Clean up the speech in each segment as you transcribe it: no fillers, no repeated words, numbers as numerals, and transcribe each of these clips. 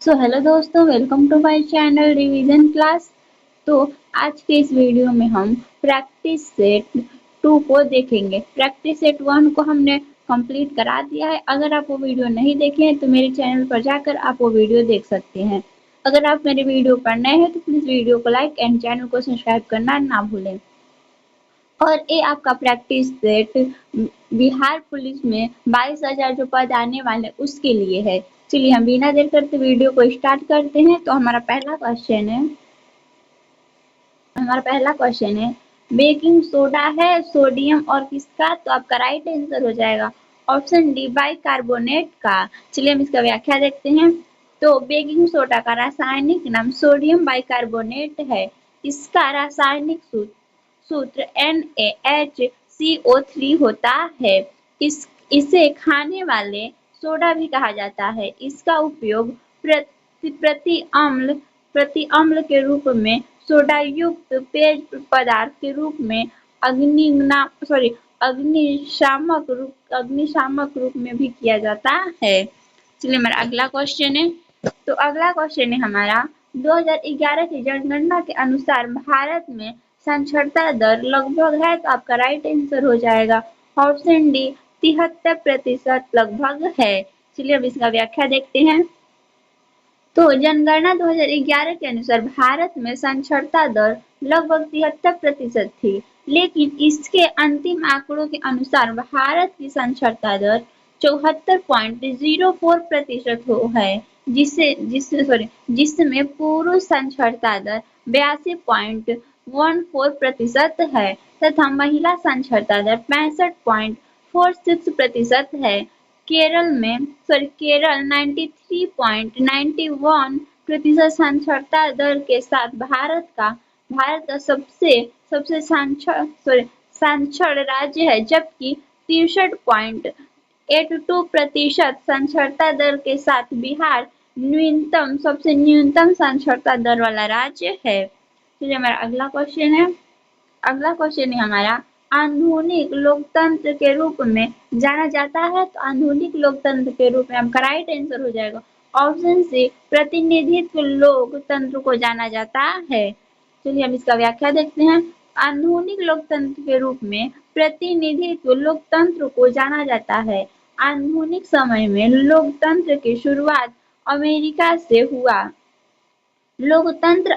सो hello दोस्तों, welcome to my channel revision class. तो आज के इस वीडियो में हम प्रैक्टिस सेट 2 को देखेंगे। प्रैक्टिस सेट 1 को हमने कंप्लीट करा दिया है। अगर आप वो वीडियो नहीं देखे हैं तो मेरे चैनल पर जाकर आप वो वीडियो देख सकते हैं। अगर आप मेरे वीडियो पर नए हैं तो प्लीज वीडियो को लाइक एंड चैनल को सब्सक्राइब करना ना भूलें। और ये आपका प्रैक्टिस सेट बिहार पुलिस में 22,000 जो पद आने वाले उसके लिए है। चलिए हम बिना देर करते वीडियो को स्टार्ट करते हैं। तो हमारा पहला क्वेश्चन है बेकिंग सोडा है सोडियम और किसका? तो आपका राइट आंसर हो जाएगा ऑप्शन डी बाइकार्बोनेट का। चलिए हम इसका व्याख्या देखते हैं। तो बेकिंग सोडा का रासायनिक नाम सोडियम बाइकार्बोनेट है। इसका रासायनिक सूत्र NaHCO3 होता है। इसे खाने वाले सोडा भी कहा जाता है। इसका उपयोग प्रति अम्ल के रूप में, सोडा युक्त पेय पदार्थ के रूप में, अग्निशामक रूप में भी किया जाता है। चलिए हमारा अगला क्वेश्चन है। तो अगला क्वेश्चन है हमारा 2011 की जनगणना के अनुसार भारत में साक्षरता दर लगभग है। तो आपका राइट आंसर हो जाएगा ऑप्शन डी 73% लगभग है। चलिए अब इसका व्याख्या देखते हैं। तो जनगणना 2011 के अनुसार भारत में साक्षरता दर लगभग 73% थी, लेकिन इसके अंतिम आंकड़ों के अनुसार भारत की साक्षरता दर 74.04% है, जिसमें पुरुष साक्षरता दर 82.14% है तथा महिला साक्षरता दर 65.46% है। केरल 93.91% साक्षरता दर के साथ भारत का सबसे साक्षर राज्य है, जबकि 63.82% साक्षरता दर के साथ बिहार सबसे न्यूनतम साक्षरता दर वाला राज्य है। चलिए हमारा अगला क्वेश्चन है हमारा आधुनिक लोकतंत्र के रूप में जाना जाता है। तो आधुनिक लोकतंत्र के रूप में आपका राइट आंसर हो जाएगा ऑप्शन सी प्रतिनिधित्व लोकतंत्र को जाना जाता है। चलिए हम इसका व्याख्या देखते हैं। आधुनिक लोकतंत्र के रूप में प्रतिनिधित्व लोकतंत्र को जाना जाता है। आधुनिक समय में लोकतंत्र की शुरुआत अमेरिका से हुआ। लोकतंत्र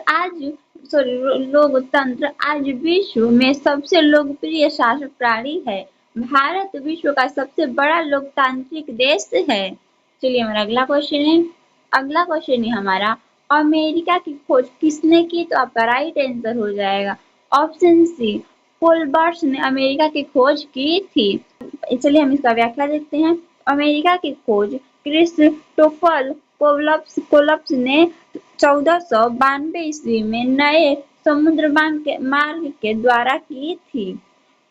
आज विश्व में सबसे लोकप्रिय शासन प्रणाली है। भारत विश्व का सबसे बड़ा लोकतांत्रिक देश है। चलिए हमारा अगला क्वेश्चन है हमारा अमेरिका की खोज किसने की? तो आपका राइट आंसर हो जाएगा ऑप्शन सी कोलंबस ने अमेरिका की खोज की थी। चलिए हम इसका व्याख्या देखते हैं। अमेरिका की खोज क्रिस्टोफर कोलंबस ने 1492 ईस्वी में नए समुद्र मार्ग के द्वारा की थी।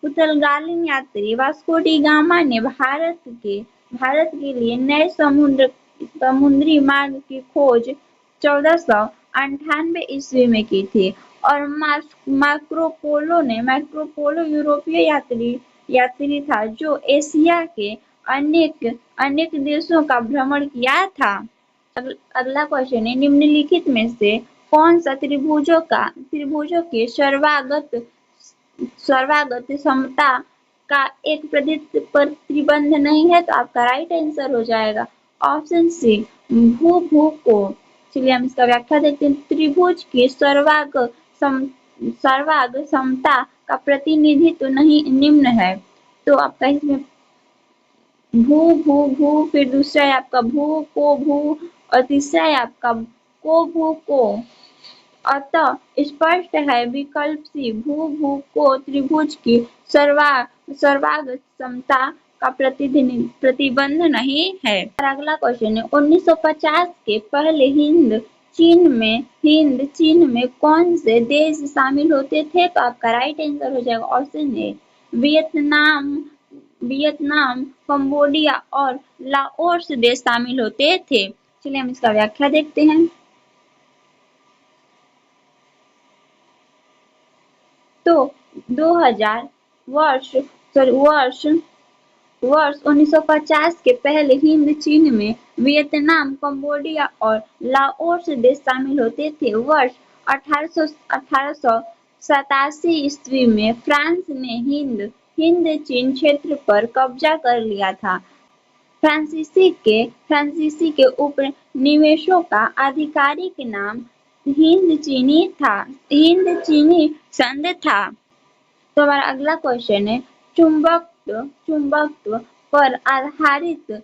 पुर्तगाली यात्री वास्को डी गामा ने भारत के लिए नए समुद्री मार्ग की खोज 1498 ईस्वी में की थी। और मार्को पोलो यूरोपीय यात्री था जो एशिया के अनेक देशों का भ्रमण किया था। अगला क्वेश्चन है निम्नलिखित में से कौन सा त्रिभुजों के सर्वागत समता का एक प्रतिबंध नहीं है? तो आपका राइट आंसर हो जाएगा ऑप्शन सी भू को। चलिए हम इसका व्याख्या देखते हैं। त्रिभुज की सर्वाग समता का प्रतिनिधित्व नहीं निम्न है। तो आपका इसमें भू फिर दूसरा है आपका भू और तीसरा है आपका को। अतः स्पष्ट है विकल्प सी भू को त्रिभुज की सर्वांग समता का प्रतिबंध नहीं है। और अगला क्वेश्चन है 1950 के पहले हिंद चीन में कौन से देश शामिल होते थे? तो आपका राइट आंसर हो जाएगा ऑप्शन ए वियतनाम, कंबोडिया और लाओस देश शामिल होते थे। चलिए हम इसका व्याख्या देखते हैं। तो 2000 वर्ष वर्ष 1950 के पहले हिंद चीन में वियतनाम, कंबोडिया और लाओस देश शामिल होते थे। वर्ष 1887 ईस्वी में फ्रांस ने हिंद चीन क्षेत्र पर कब्जा कर लिया था। फ्रांसीसी के उपनिवेशों का आधिकारिक नाम हिंद चीनी संघ था। तो हमारा अगला क्वेश्चन है, चुंबकत्व पर आधारित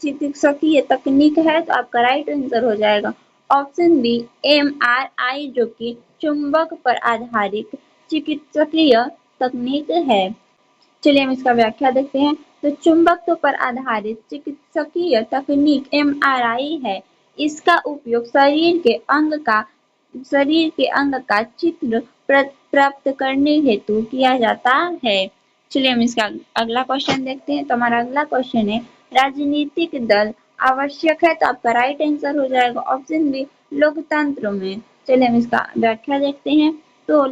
चिकित्सकीय तकनीक है, तो आपका राइट आंसर हो जाएगा ऑप्शन बी MRI, जो कि चुंबक पर आधारित चिकित्सकीय तकनीक है। चलिए हम इसका व्याख्या देखते हैं। तो चुंबकत्व पर आधारित चिकित्सकीय तकनीक MRI है। इसका उपयोग शरीर के अंग का चित्र प्राप्त करने हेतु किया जाता है। चलिए हम इसका अगला क्वेश्चन देखते हैं। तो हमारा अगला क्वेश्चन है, राजनीतिक दल आवश्यक है, तो आपका राइट आंसर हो जाएगा ऑप्शन बी लोकतंत्र में। चलिए हम इसका व्याख्या देखते हैं। तो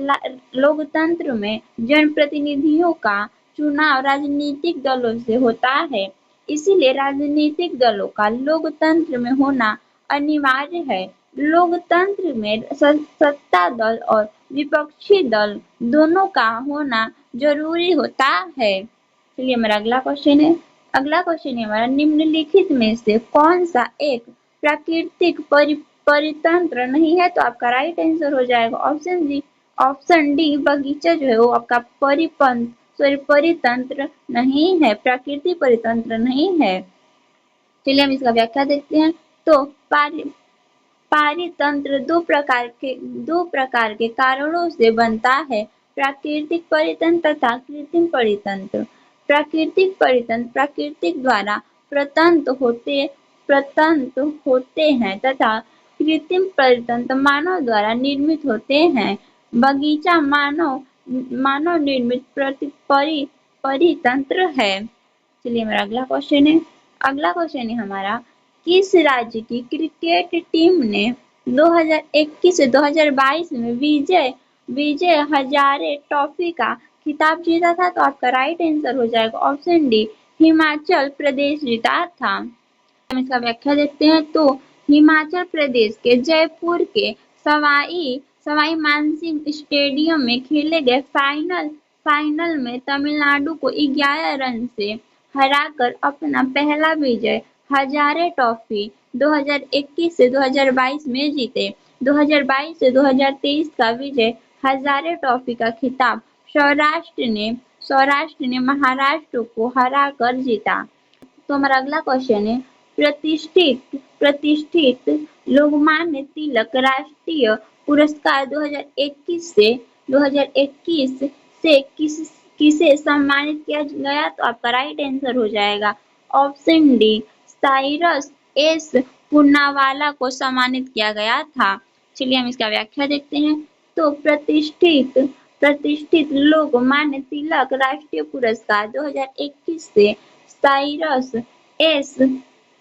लोकतंत्र में जनप्रतिनिधियों का चुनाव राजनीतिक दलों से होता है, इसीलिए राजनीतिक दलों का लोकतंत्र में होना अनिवार्य है। लोकतंत्र में सत्ता दल और विपक्षी दल दोनों का होना जरूरी होता है। चलिए हमारा अगला क्वेश्चन है। अगला क्वेश्चन है हमारा, निम्नलिखित में से कौन सा एक प्राकृतिक परितंत्र नहीं है, तो आपका राइट आंसर हो जाएगा ऑप्शन डी बगीचा जो है वो आपका परितंत्र नहीं है, प्राकृतिक परितंत्र नहीं है। चलिए हम इसका व्याख्या देखते हैं। तो पारितंत्र दो प्रकार के कारणों से बनता है, प्राकृतिक परितंत्र तथा कृत्रिम परितंत्र। प्राकृतिक परितंत्र प्रकृति द्वारा प्रदत्त होते हैं तथा कृत्रिम परितंत्र मानव द्वारा निर्मित होते हैं। बगीचा मानव निर्मित परितंत्र है। चलिए हमारा अगला क्वेश्चन है। अगला क्वेश्चन है हमारा, किस राज्य की क्रिकेट टीम ने 2021 से 2022 में विजय हजारे ट्रॉफी का खिताब जीता था, तो आपका राइट आंसर हो जाएगा ऑप्शन डी हिमाचल प्रदेश जीता था। हम इसका व्याख्या देखते हैं। तो हिमाचल प्रदेश के जयपुर के सवाई मानसिंह स्टेडियम में खेले गए फाइनल में तमिलनाडु को 11 रन से हराकर अपना पहला विजय हजारे ट्रॉफी 2021 से 2022 में जीते। 2022 से 2023 का विजय हजारे ट्रॉफी का खिताब सौराष्ट्र ने महाराष्ट्र को हराकर जीता। तो हमारा अगला क्वेश्चन है, प्रतिष्ठित लोकमान्य तिलक राष्ट्रीय पुरस्कार 2021 से किसे सम्मानित किया गया, तो आपका राइट आंसर हो जाएगा option D Cyrus S Poonawalla को सम्मानित किया गया था। चलिए हम इसका व्याख्या देखते हैं। तो प्रतिष्ठित लोकमान्य तिलक राष्ट्रीय पुरस्कार 2021 से साइरस एस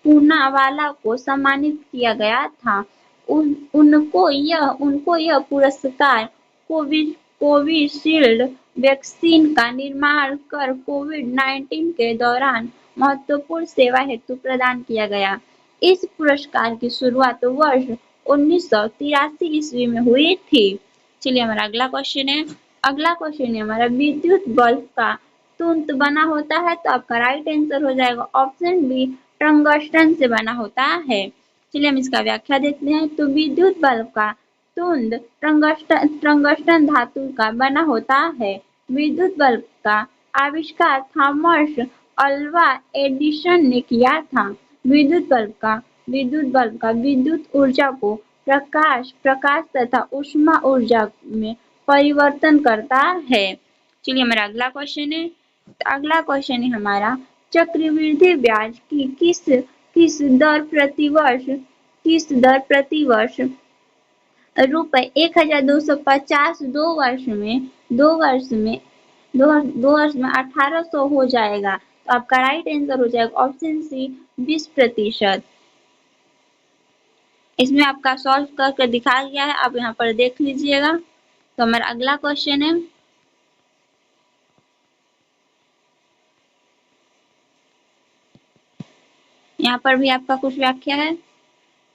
पूनावाला को सम्मानित किया गया था। उनको यह पुरस्कार कोविशील्ड वैक्सीन का निर्माण कर कोविड-19 के दौरान महत्वपूर्ण सेवा हेतु प्रदान किया गया। इस पुरस्कार की शुरुआत वर्ष 1983 ईस्वी में हुई थी। चलिए हमारा अगला क्वेश्चन है। अगला क्वेश्चन है हमारा, विद्युत बल्ब का तुंत बना होता है, तो आपका राइट आंसर हो जाएगा ऑप्शन बी टंगस्टन से बना होता है। चलिए हम इसका व्याख्या देखते हैं। तो विद्युत बल्ब का तुंद टंगस्टन धातु का बना होता है। विद्युत बल्ब का आविष्कार थॉमस अल्वा एडिसन ने किया था। विद्युत बल्ब का विद्युत ऊर्जा को प्रकाश तथा ऊष्मा ऊर्जा में परिवर्तन करता है। चलिए हमारा अगला क्वेश्चन है। अगला क्वेश्चन है हमारा, चक्रवृद्धि ब्याज की किस दर प्रतिवर्ष रुपए 1250 दो वर्ष में 1800 हो जाएगा, तो आपका राइट आंसर हो जाएगा ऑप्शन सी 20%। इसमें आपका सॉल्व करके दिखाया गया है, आप यहाँ पर देख लीजिएगा। तो हमारा अगला क्वेश्चन है। यहाँ पर भी आपका कुछ व्याख्या है।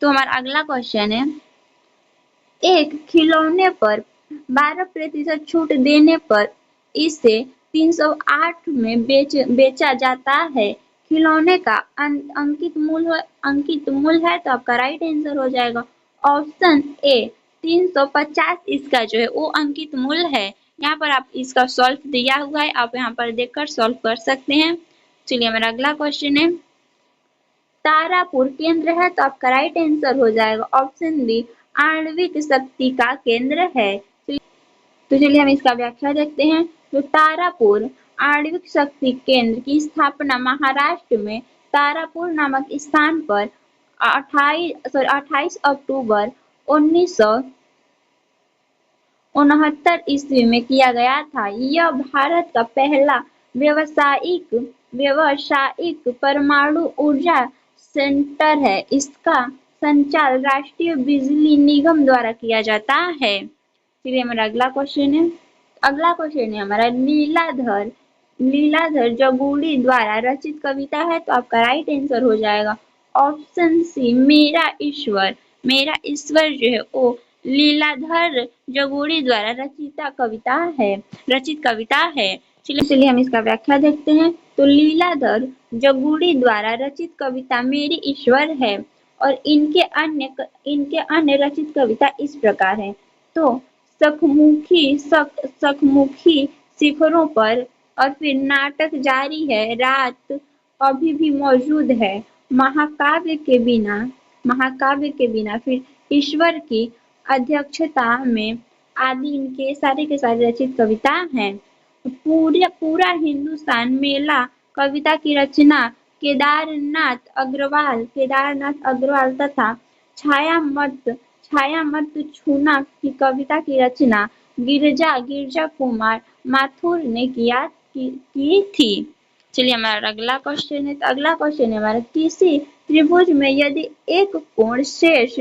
तो हमारा अगला क्वेश्चन है, एक खिलौने पर 12% छूट देने पर इसे 308 में बेचा जाता है। खिलौने का अंकित मूल्य है, तो आपका राइट आंसर हो जाएगा ऑप्शन ए 350 इसका जो है वो अंकित मूल्य है। यहाँ पर आप इसका सॉल्व दिया हुआ है, आप यहाँ पर देखकर सॉल्व कर सकते हैं। चलिए हमारा अगला क्वेश्चन है, तारापुर केंद्र है, तो आपका राइट आंसर हो जाएगा ऑप्शन बी आणविक शक्ति का केंद्र है। तो चलिए हम इसका व्याख्या देखते हैं। तो तारापुर आणविक शक्ति केंद्र की स्थापना महाराष्ट्र में तारापुर नामक स्थान पर 28 अक्टूबर 1969 ईस्वी में किया गया था। यह भारत का पहला व्यावसायिक परमाणु ऊर्जा सेंटर है। इसका संचालन राष्ट्रीय बिजली निगम द्वारा किया जाता है। चलिए हमारा अगला क्वेश्चन है, हमारा लीलाधर जगुड़ी द्वारा रचित कविता है, तो आपका राइट आंसर हो जाएगा ऑप्शन सी मेरा ईश्वर। मेरा ईश्वर जो है वो लीलाधर जगुड़ी द्वारा रचित कविता है। चलिए हम इसका व्याख्या देखते हैं। तो लीलाधर जगुड़ी द्वारा रचित कविता मेरी ईश्वर है और इनके अन्य रचित कविता इस प्रकार है। तो सखमुखी शिखरों पर, और फिर नाटक जारी है, रात अभी भी मौजूद है, महाकाव्य के बिना, फिर ईश्वर की अध्यक्षता में आदि इनके सारे के सारे रचित कविता हैं। पूरा हिंदुस्तान मेला कविता की रचना केदारनाथ अग्रवाल तथा छाया मत छूना की कविता की रचना गिरजा कुमार माथुर ने की थी। चलिए हमारा अगला क्वेश्चन है। तो अगला क्वेश्चन है हमारा, किसी त्रिभुज में यदि एक कोण शेष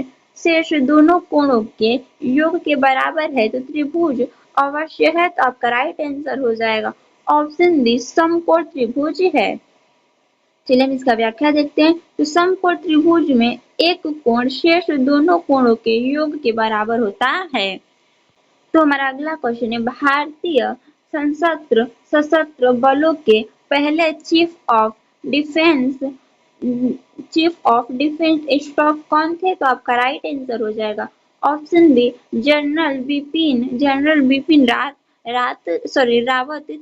दोनों कोणों के योग के बराबर है तो त्रिभुज अवश्य है। तो आपका राइट आंसर हो जाएगा ऑप्शन डी समकोण त्रिभुज है। चलिए हम इसका व्याख्या देखते हैं। तो समकोण त्रिभुज में एक कोण शेष दोनों कोणों के योग के बराबर होता है। तो हमारा अगला क्वेश्चन है, भारतीय सशस्त्र बलों के पहले चीफ ऑफ डिफेंस स्टाफ कौन थे? तो आपका राइट आंसर हो जाएगा option B general Bipin Rawat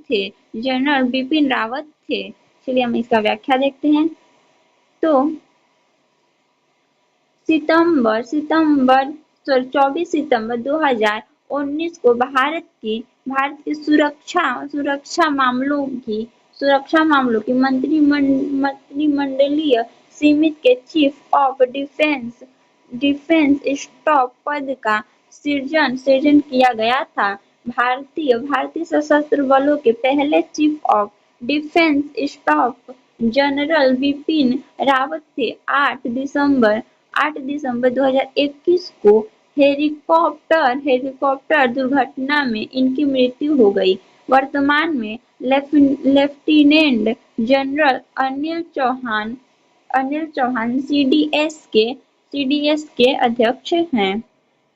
थे। जनरल बिपिन रावत थे। चलिए हम इसका व्याख्या देखते हैं। तो 24 सितंबर 2019 को भारत की सुरक्षा मामलों की मंत्रिमंडलीय समिति के चीफ ऑफ डिफेंस स्टाफ पद का सृजन किया गया था। भारतीय सशस्त्र बलों के पहले chief of defence staff general Bipin Rawat थे। 8 दिसंबर 2021 को हेलीकॉप्टर दुर्घटना में इनकी मृत्यु हो गई। वर्तमान में lieutenant general Anil Chauhan CDS के अध्यक्ष हैं।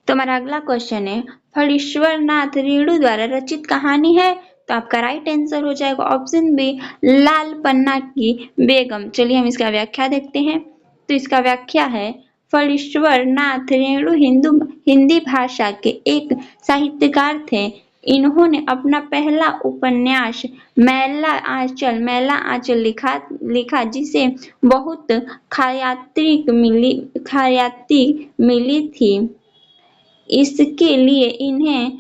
तो हमारा अगला क्वेश्चन है, फणीश्वर नाथ रेणु द्वारा रचित कहानी है। तो आपका राइट आंसर हो जाएगा ऑप्शन बी लाल पन्ना की बेगम। चलिए हम इसका व्याख्या देखते हैं। तो इसका व्याख्या है, फणीश्वर नाथ रेणु हिंदी भाषा के एक साहित्यकार थे। इन्होंने अपना पहला उपन्यास मैला आंचल लिखा जिसे बहुत ख्याति मिली थी। इसके लिए इन्हें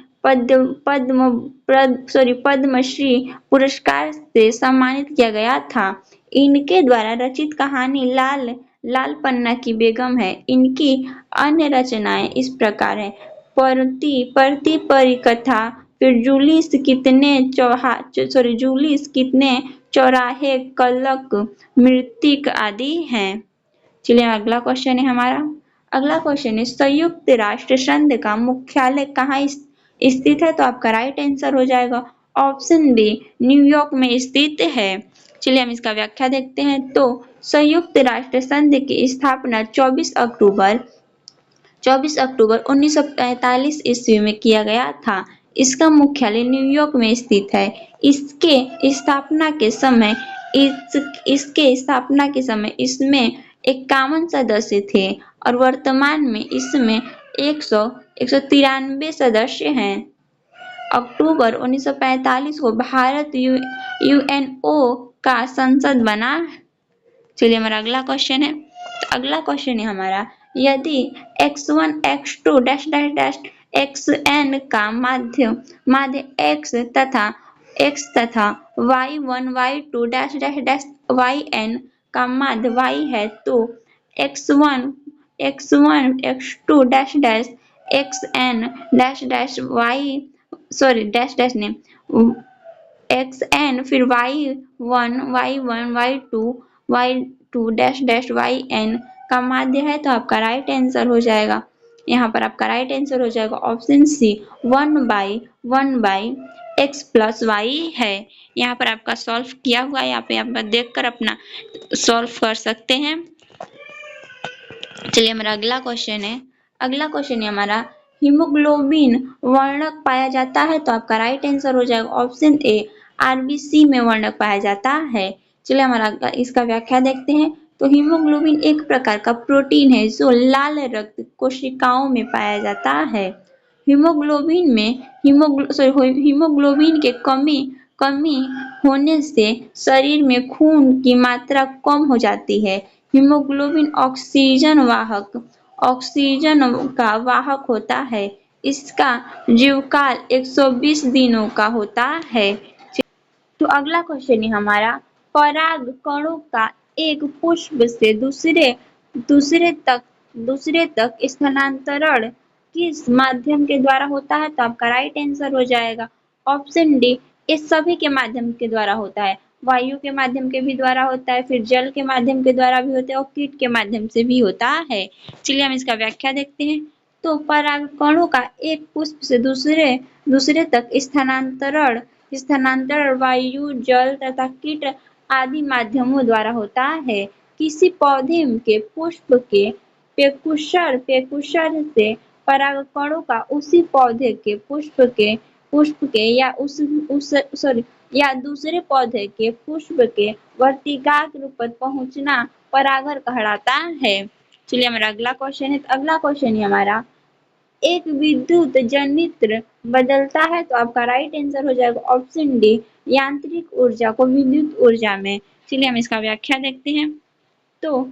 पद्मश्री पुरस्कार से सम्मानित किया गया था। इनके द्वारा रचित कहानी लाल पन्ना की बेगम है। इनकी अन्य रचनाएं इस प्रकार है, परती परिकथा, फिर जुलिस कितने चौराहे, कलक, मृतिक आदि हैं। चलिए अगला क्वेश्चन है हमारा। अगला क्वेश्चन है, संयुक्त राष्ट्र संघ का मुख्यालय कहाँ स्थित है? तो आपका राइट आंसर हो जाएगा ऑप्शन बी न्यूयॉर्क में स्थित है। चलिए हम इसका व्याख्या देखते हैं। तो संयुक्त राष्ट्र संघ की स्थापना 24 अक्टूबर 1945 ईस्वी में किया गया था। इसका मुख्यालय न्यूयॉर्क में स्थित है। इसके स्थापना के समय इसमें 51 सदस्य थे और वर्तमान में इसमें 193 सदस्य हैं। अक्टूबर 1945 को भारत यूएनओ का संसद बना। चलिए हमारा अगला क्वेश्चन है। तो अगला क्वेश्चन है हमारा, यदि x1 x2 dash dash dash xn का माध्य x तथा y1 y2 dash dash dash yn का माध्य y है, तो x1 x2 dash dash xn dash dash dash dash ने xn फिर y1 y2 dash dash yn का माध्य है, तो आपका राइट आंसर हो जाएगा। यहाँ पर आपका राइट आंसर हो जाएगा option C 1/1 x plus y है। यहाँ पर आपका सॉल्व किया हुआ है, यहाँ पे आप देखकर अपना सॉल्व कर सकते हैं। चलिए हमारा अगला क्वेश्चन है हमारा, हीमोग्लोबिन वर्णक पाया जाता है, तो आपका राइट आंसर हो जाएगा ऑप्शन ए आरबीसी में वर्णक पाया जाता है। चलिए हमारा इसका व्याख्या देखते हैं। तो हीमोग्लोबिन एक प्रकार का प्रोटीन है जो लाल रक्त कोशिकाओं में पाया जाता है। हीमोग्लोबिन के कमी होने से शरीर में खून की मात्रा कम हो जाती है। हीमोग्लोबिन ऑक्सीजन का वाहक होता है। इसका जीवकाल 120 दिनों का होता है। तो अगला क्वेश्चन है हमारा, पराग कणों का एक पुष्प से दूसरे तक स्थानांतरण किस माध्यम के द्वारा होता है, तो आपका राइट आंसर हो जाएगा ऑप्शन डी, इस सभी के माध्यम के द्वारा होता है। वायु के माध्यम के भी द्वारा होता है, फिर जल के माध्यम के द्वारा भी होता है और कीट के माध्यम से भी होता है। चलिए हम इसका व्याख्या देखते हैं। तो परागकणों का एक पुष्प से दूसरे तक स्थानांतरण वायु, जल तथा कीट आदि माध्यमों द्वारा होता है। किसी पौधे के पुष्प के पेकुशर से परागकणों का उसी पौधे के पुष्प के या दूसरे पौधे के पुष्प के वर्तिकाग्र रूप पर पहुंचना परागण कहलाता है। चलिए हमारा अगला क्वेश्चन है। तो अगला क्वेश्चन है हमारा, एक विद्युत जनित्र बदलता है, तो आपका राइट आंसर हो जाएगा ऑप्शन डी, यांत्रिक ऊर्जा को विद्युत ऊर्जा में। चलिए हम इसका व्याख्या देखते हैं। तो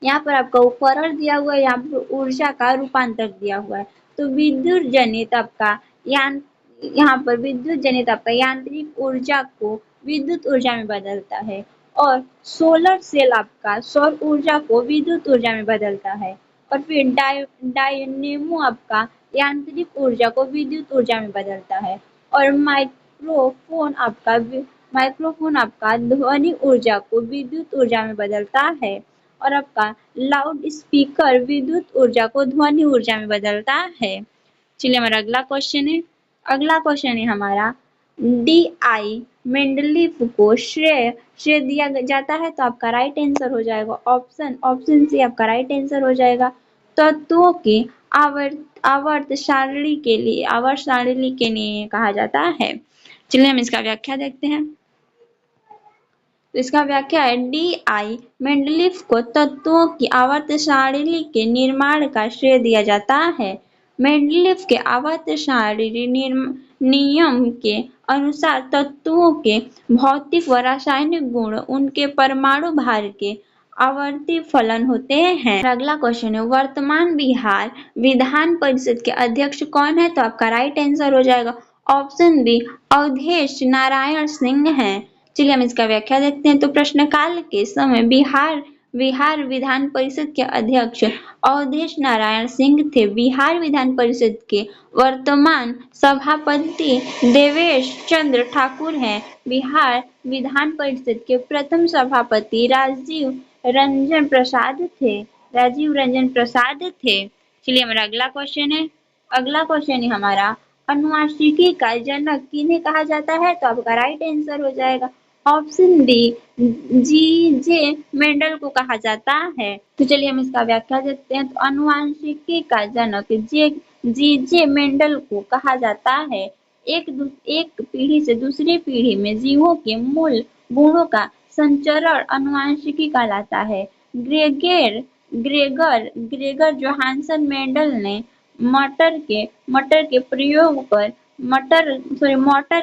यहाँ पर आपका उपकरण दिया हुआ है, यहाँ पर ऊर्जा का रूपांतर दिया हुआ है। तो विद्युत जनित आपका यांत्रिक ऊर्जा को विद्युत ऊर्जा में बदलता है, और सोलर सेल आपका सौर ऊर्जा को विद्युत ऊर्जा में बदलता है, और फिर डायनेमो आपका यांत्रिक ऊर्जा को विद्युत ऊर्जा में बदलता है, और माइक्रोफोन आपका ध्वनि ऊर्जा को विद्युत ऊर्जा में बदलता है, और आपका लाउड स्पीकर विद्युत ऊर्जा को ध्वनि ऊर्जा में बदलता है। चलिए हमारा अगला क्वेश्चन है हमारा, डी.आई. मेंडलीफ को श्रेय दिया जाता है, तो आपका राइट आंसर हो जाएगा ऑप्शन सी, आपका राइट आंसर हो जाएगा। तत्वों की आवर्त सारणी के लिए कहा जाता है। चलिए हम इसका व्याख्या देखते हैं। तो इसका व्याख्या है, डी.आई. मेंडलीफ को तत्वों की आवर्त सारणी के निर्माण का श्रेय दिया जाता है। मेंडलीफ के आवर्त सारणी नियम के अनुसार तत्वों के भौतिक व रासायनिक गुण उनके परमाणु भार के आवर्ती फलन होते हैं। अगला क्वेश्चन है, वर्तमान बिहार विधान परिषद के अध्यक्ष कौन है, तो आपका राइट आंसर हो जाएगा ऑप्शन बी, अवधेश नारायण सिंह है। चलिए हम इसका व्याख्या देखते हैं। तो प्रश्नकाल के समय बिहार विधान परिषद के अध्यक्ष अवधेश नारायण सिंह थे। बिहार विधान परिषद के वर्तमान सभापति देवेश चंद्र ठाकुर हैं। बिहार विधान परिषद के प्रथम सभापति राजीव रंजन प्रसाद थे। चलिए हमारा अगला क्वेश्चन है हमारा, अनुवांशिकी का जनक किन्हें कहा जाता है, तो आपका राइट आंसर हो जाएगा ऑप्शन डी जी जे मेंडल को कहा जाता है। तो चलिए हम इसका व्याख्या देखते हैं। तो आनुवंशिकी का जनक जी जे मेंडल को कहा जाता है। एक पीढ़ी से दूसरी पीढ़ी में जीवों के मूल गुणों का संचरण आनुवंशिकी कहलाता है। ग्रेगर जोहानसन मेंडल ने मटर के प्रयोग पर मटर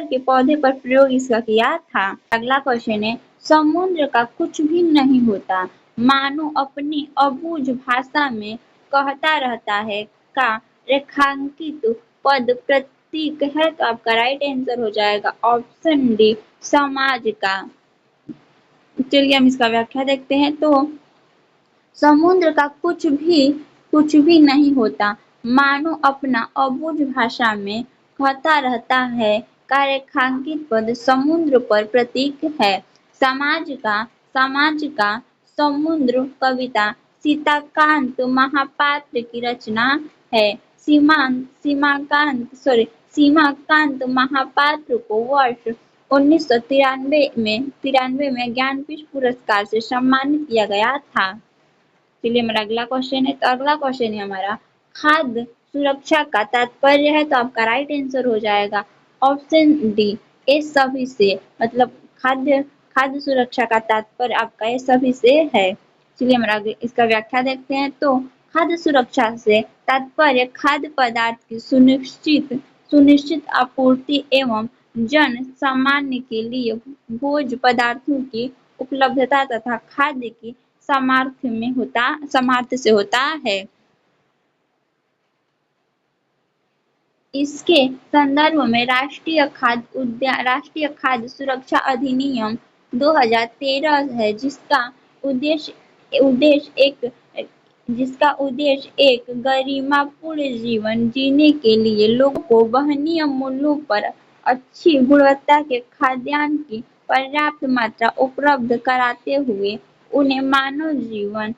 के पौधे पर प्रयोग इसका किया था। अगला क्वेश्चन है, समुद्र का कुछ भी नहीं होता, मानो अपनी अबूझ भाषा में कहता रहता है का रेखांकित पद प्रतीक है। तो आपका राइट आंसर हो जाएगा ऑप्शन डी समाज का। चलिए हम इसका व्याख्या देखते हैं। तो समुद्र का कुछ भी नहीं होता, मानो अपना अबूझ भाषा में कहता रहता है का रेखांकित पद समुद्र पर प्रतीक है। समाज का समुद्र कविता सीताकांत महापात्र की रचना है। सीमाकांत महापात्र को वर्ष 1993 में ज्ञानपीठ पुरस्कार से सम्मानित किया गया था। चलिए हमारा अगला क्वेश्चन है। तो अगला क्वेश्चन है हमारा, खाद्य सुरक्षा का तात्पर्य है। तो आपका राइट आंसर हो जाएगा ऑप्शन डी ये सभी से। मतलब खाद्य सुरक्षा का तात्पर्य आपका ये सभी से है। चलिए हमारा इसका व्याख्या देखते हैं। तो खाद्य सुरक्षा से तात्पर्य खाद्य पदार्थ की सुनिश्चित आपूर्ति एवं जन सामान्य के लिए भोज्य पदार्थों की उपलब्धता तथा खाद्य की सामर्थ्य से होता है। इसके संदर्भ में राष्ट्रीय खाद्य सुरक्षा अधिनियम 2013 है, जिसका उद्देश्य एक गरिमापूर्ण जीवन जीने के लिए लोगों को वहनीय मूल्यों पर अच्छी गुणवत्ता के खाद्यान्न की पर्याप्त मात्रा उपलब्ध कराते हुए उन्हें मानव जीवन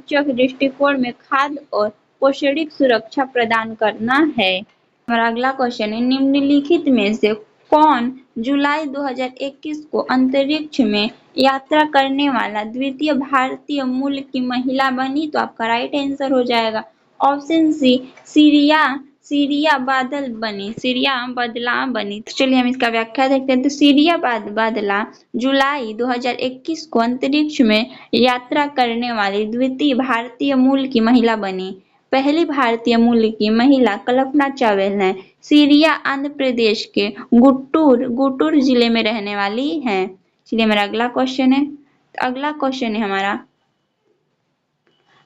चक्र दृष्टिकोण में खाद्य और पोषणिक सुरक्षा प्रदान करना है। हमारा अगला क्वेश्चन है, निम्नलिखित में से कौन जुलाई 2021 को अंतरिक्ष में यात्रा करने वाला द्वितीय भारतीय मूल की महिला बनी। तो आपका राइट आंसर हो जाएगा ऑप्शन सी सीरिया बदला बनी। तो चलिए हम इसका व्याख्या देखते हैं। तो सीरिया बादला जुलाई 2021 को अंतरिक्ष में यात्रा करने वाली द्वितीय भारतीय मूल की महिला बनी। पहली भारतीय मूल की महिला कल्पना चावला है। सीरिया आंध्र प्रदेश के गुंटूर जिले में रहने वाली है। चलिए हमारा अगला क्वेश्चन है। अगला क्वेश्चन है हमारा,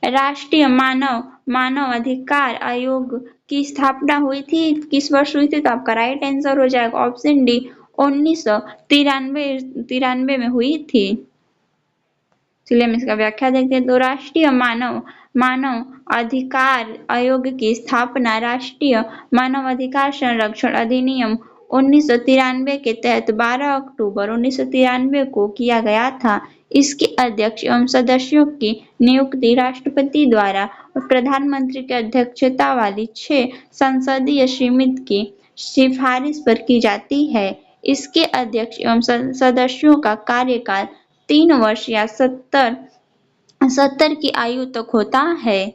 राष्ट्रीय मानव अधिकार आयोग की स्थापना हुई थी किस वर्ष हुई थी। तो आपका राइट आंसर हो जाएगा ऑप्शन डी 1993 में हुई थी। चलिए हम इसका व्याख्या देखते हैं। तो राष्ट्रीय मानव अधिकार आयोग की स्थापना राष्ट्रीय मानव अधिकार संरक्षण अधिनियम 1993 के तहत 12 अक्टूबर 1993 को किया गया था। इसके अध्यक्ष एवं सदस्यों की नियुक्ति राष्ट्रपति द्वारा और प्रधानमंत्री की अध्यक्षता वाली 6 संसदीय समिति की सिफारिश पर की जाती है। इसके अध्यक्ष एवं सदस्यों का कार्यकाल 3 वर्ष या 70 की आयु तक होता है।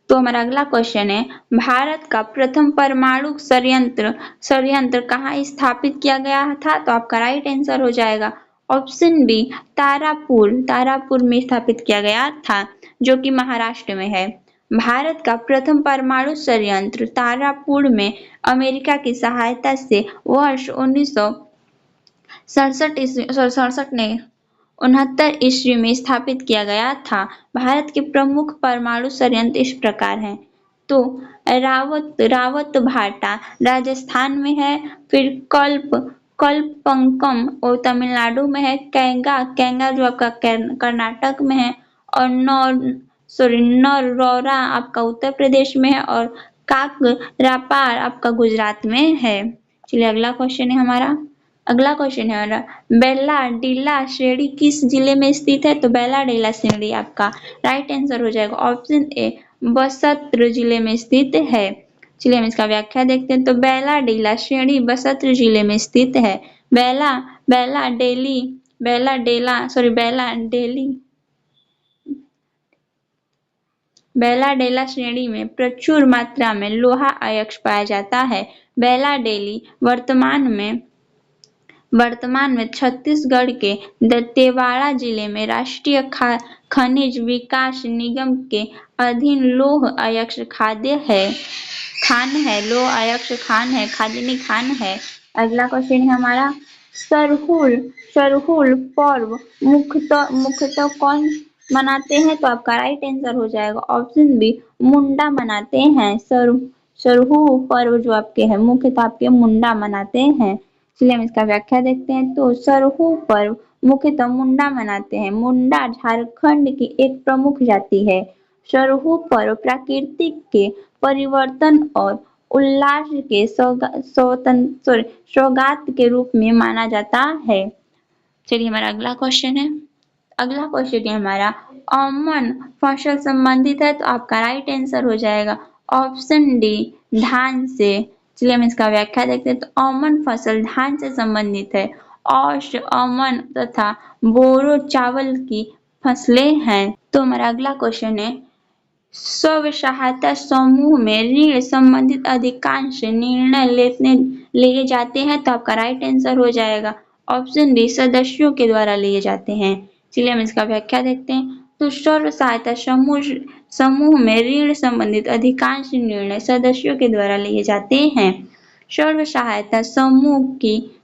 तो हमारा अगला क्वेश्चन है, भारत का प्रथम परमाणु संयंत्र कहाँ स्थापित किया गया था। तो आपका राइट आंसर हो जाएगा ऑप्शन बी तारापुर में स्थापित किया गया था, जो कि महाराष्ट्र में है। भारत का प्रथम परमाणु संयंत्र तारापुर में अमेरिका की सहायता से वर्ष 1969 ईस्वी में स्थापित किया गया था। भारत के प्रमुख परमाणु संयंत्र इस प्रकार हैं। तो रावत भाटा राजस्थान में है, फिर कल्पंकम और तमिलनाडु में है, कैंगा जो आपका कर्नाटक में है, और नरौरा आपका उत्तर प्रदेश में है, और काकरापार आपका गुजरात में है। चलिए अगला क्वेश्चन है हमारा। बेल्लाडीला श्रेणी किस जिले में स्थित है। तो बेल्लाडीला श्रेणी आपका राइट आंसर हो जाएगा ऑप्शन ए बसंतर जिले में स्थित है। चलिए हम इसका व्याख्या देखते हैं। तो बैला डेला श्रेणी बसंतर जिले में स्थित है। बैला बैला डेली बैला डेला सॉरी बैला डेली बैलाडेला श्रेणी में प्रचुर मात्रा में लोहा अयस्क पाया जाता है। बैलाडेली वर्तमान में छत्तीसगढ़ के दंतेवाड़ा जिले में राष्ट्रीय खनिज विकास निगम के अधीन लौह अयस्क खान है। लौह अयस्क खान है, खादिनी खान है। अगला क्वेश्चन है हमारा सरहुल सरहुल पर्व मुख्यतः कौन मनाते हैं? तो आपका राइट आंसर हो जाएगा ऑप्शन बी, मुंडा मनाते हैं। सरहू पर्व जो आपके है मुख्यतः आपके मुंडा मनाते हैं। चलिए हम इसका व्याख्या देखते हैं। तो सरहू पर्व मुख्यतः मुंडा मनाते हैं। मुंडा झारखंड की एक प्रमुख जाति है। सरहू पर्व प्रकृति के परिवर्तन और उल्लास के सौगात के रूप में माना जाता है। चलिए हमारा अगला क्वेश्चन है। अगला क्वेश्चन है हमारा अमन फसल संबंधित है। तो आपका राइट आंसर हो जाएगा ऑप्शन डी, धान से। चलिए हम इसका व्याख्या देखते हैं। तो अमन फसल धान से संबंधित है। औष, अमन तथा बोरो चावल की फसलें हैं। तो हमारा अगला क्वेश्चन है स्व सहायता समूह में ऋण संबंधित अधिकांश निर्णय लिए जाते हैं। तो आपका राइट आंसर हो जाएगा ऑप्शन डी, सदस्यों के द्वारा लिए जाते हैं। चलिए हम इसका व्याख्या देखते हैं। तो स्व सहायता समूह में ऋण संबंधित अधिकांश निर्णय सदस्यों के द्वारा लिए जाते हैं। स्व सहायता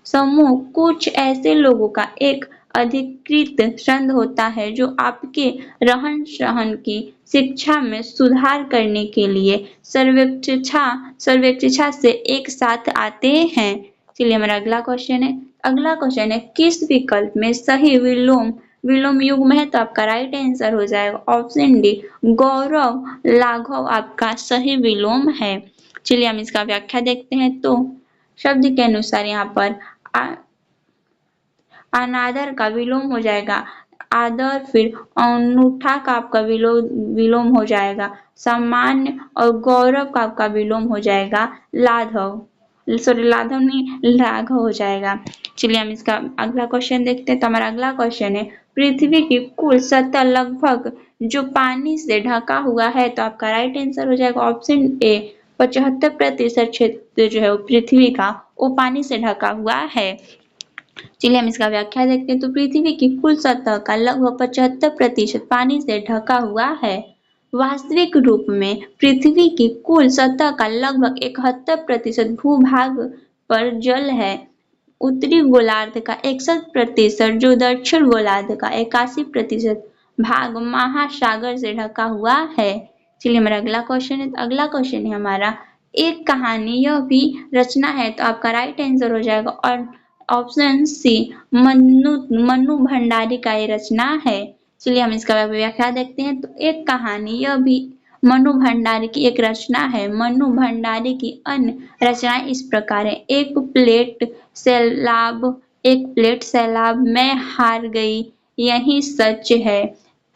समूह कुछ ऐसे लोगों का एक अधिकृत संघ होता है जो आपके रहन-सहन की शिक्षा में सुधार करने के लिए सर्वेक्षण से एक साथ आते हैं। चलिए हमारा अगला क्वेश्चन है। अगला क्वेश्चन है किस विकल्प में सही विलोम युग्म है? तो आपका राइट आंसर हो जाएगा ऑप्शन डी, गौरव लाघव आपका सही विलोम है। चलिए हम इसका व्याख्या देखते हैं। तो शब्द के अनुसार यहाँ पर अनादर का विलोम हो जाएगा आदर, फिर अनूठा का आपका विलोम हो जाएगा सामान्य और गौरव का आपका विलोम हो जाएगा लाघव नहीं लाघव हो जाएगा। चलिए हम इसका अगला क्वेश्चन देखते हैं। तो हमारा अगला क्वेश्चन है पृथ्वी की कुल सतह लगभग जो पानी से ढका हुआ है। तो आपका राइट आंसर हो जाएगा ऑप्शन ए, 75% क्षेत्र जो है वो पृथ्वी का वो पानी से ढका हुआ है। चलिए हम इसका व्याख्या देखते हैं। तो पृथ्वी की कुल सतह का लगभग 75% पानी से ढका हुआ है। वास्तविक रूप में पृथ्वी की कुल सतह का लगभग 71% भूभाग पर जल है। उत्तरी गोलार्ध का 61%, जो दक्षिण गोलार्ध का 81% भाग महासागर से ढका हुआ है। चलिए हमारा अगला क्वेश्चन है। अगला क्वेश्चन है हमारा एक कहानी यह भी रचना है। तो आपका राइट आंसर हो जाएगा और ऑप्शन सी, मन्नू भंडारी का ये रचना है। चलिए हम इसका व्याख्या देखते हैं। तो एक कहानी यह भी मनु भंडारी की एक रचना है। मनु भंडारी की अन्य रचनाएं इस प्रकार है। एक प्लेट सैलाब, मैं हार गई, यही सच है,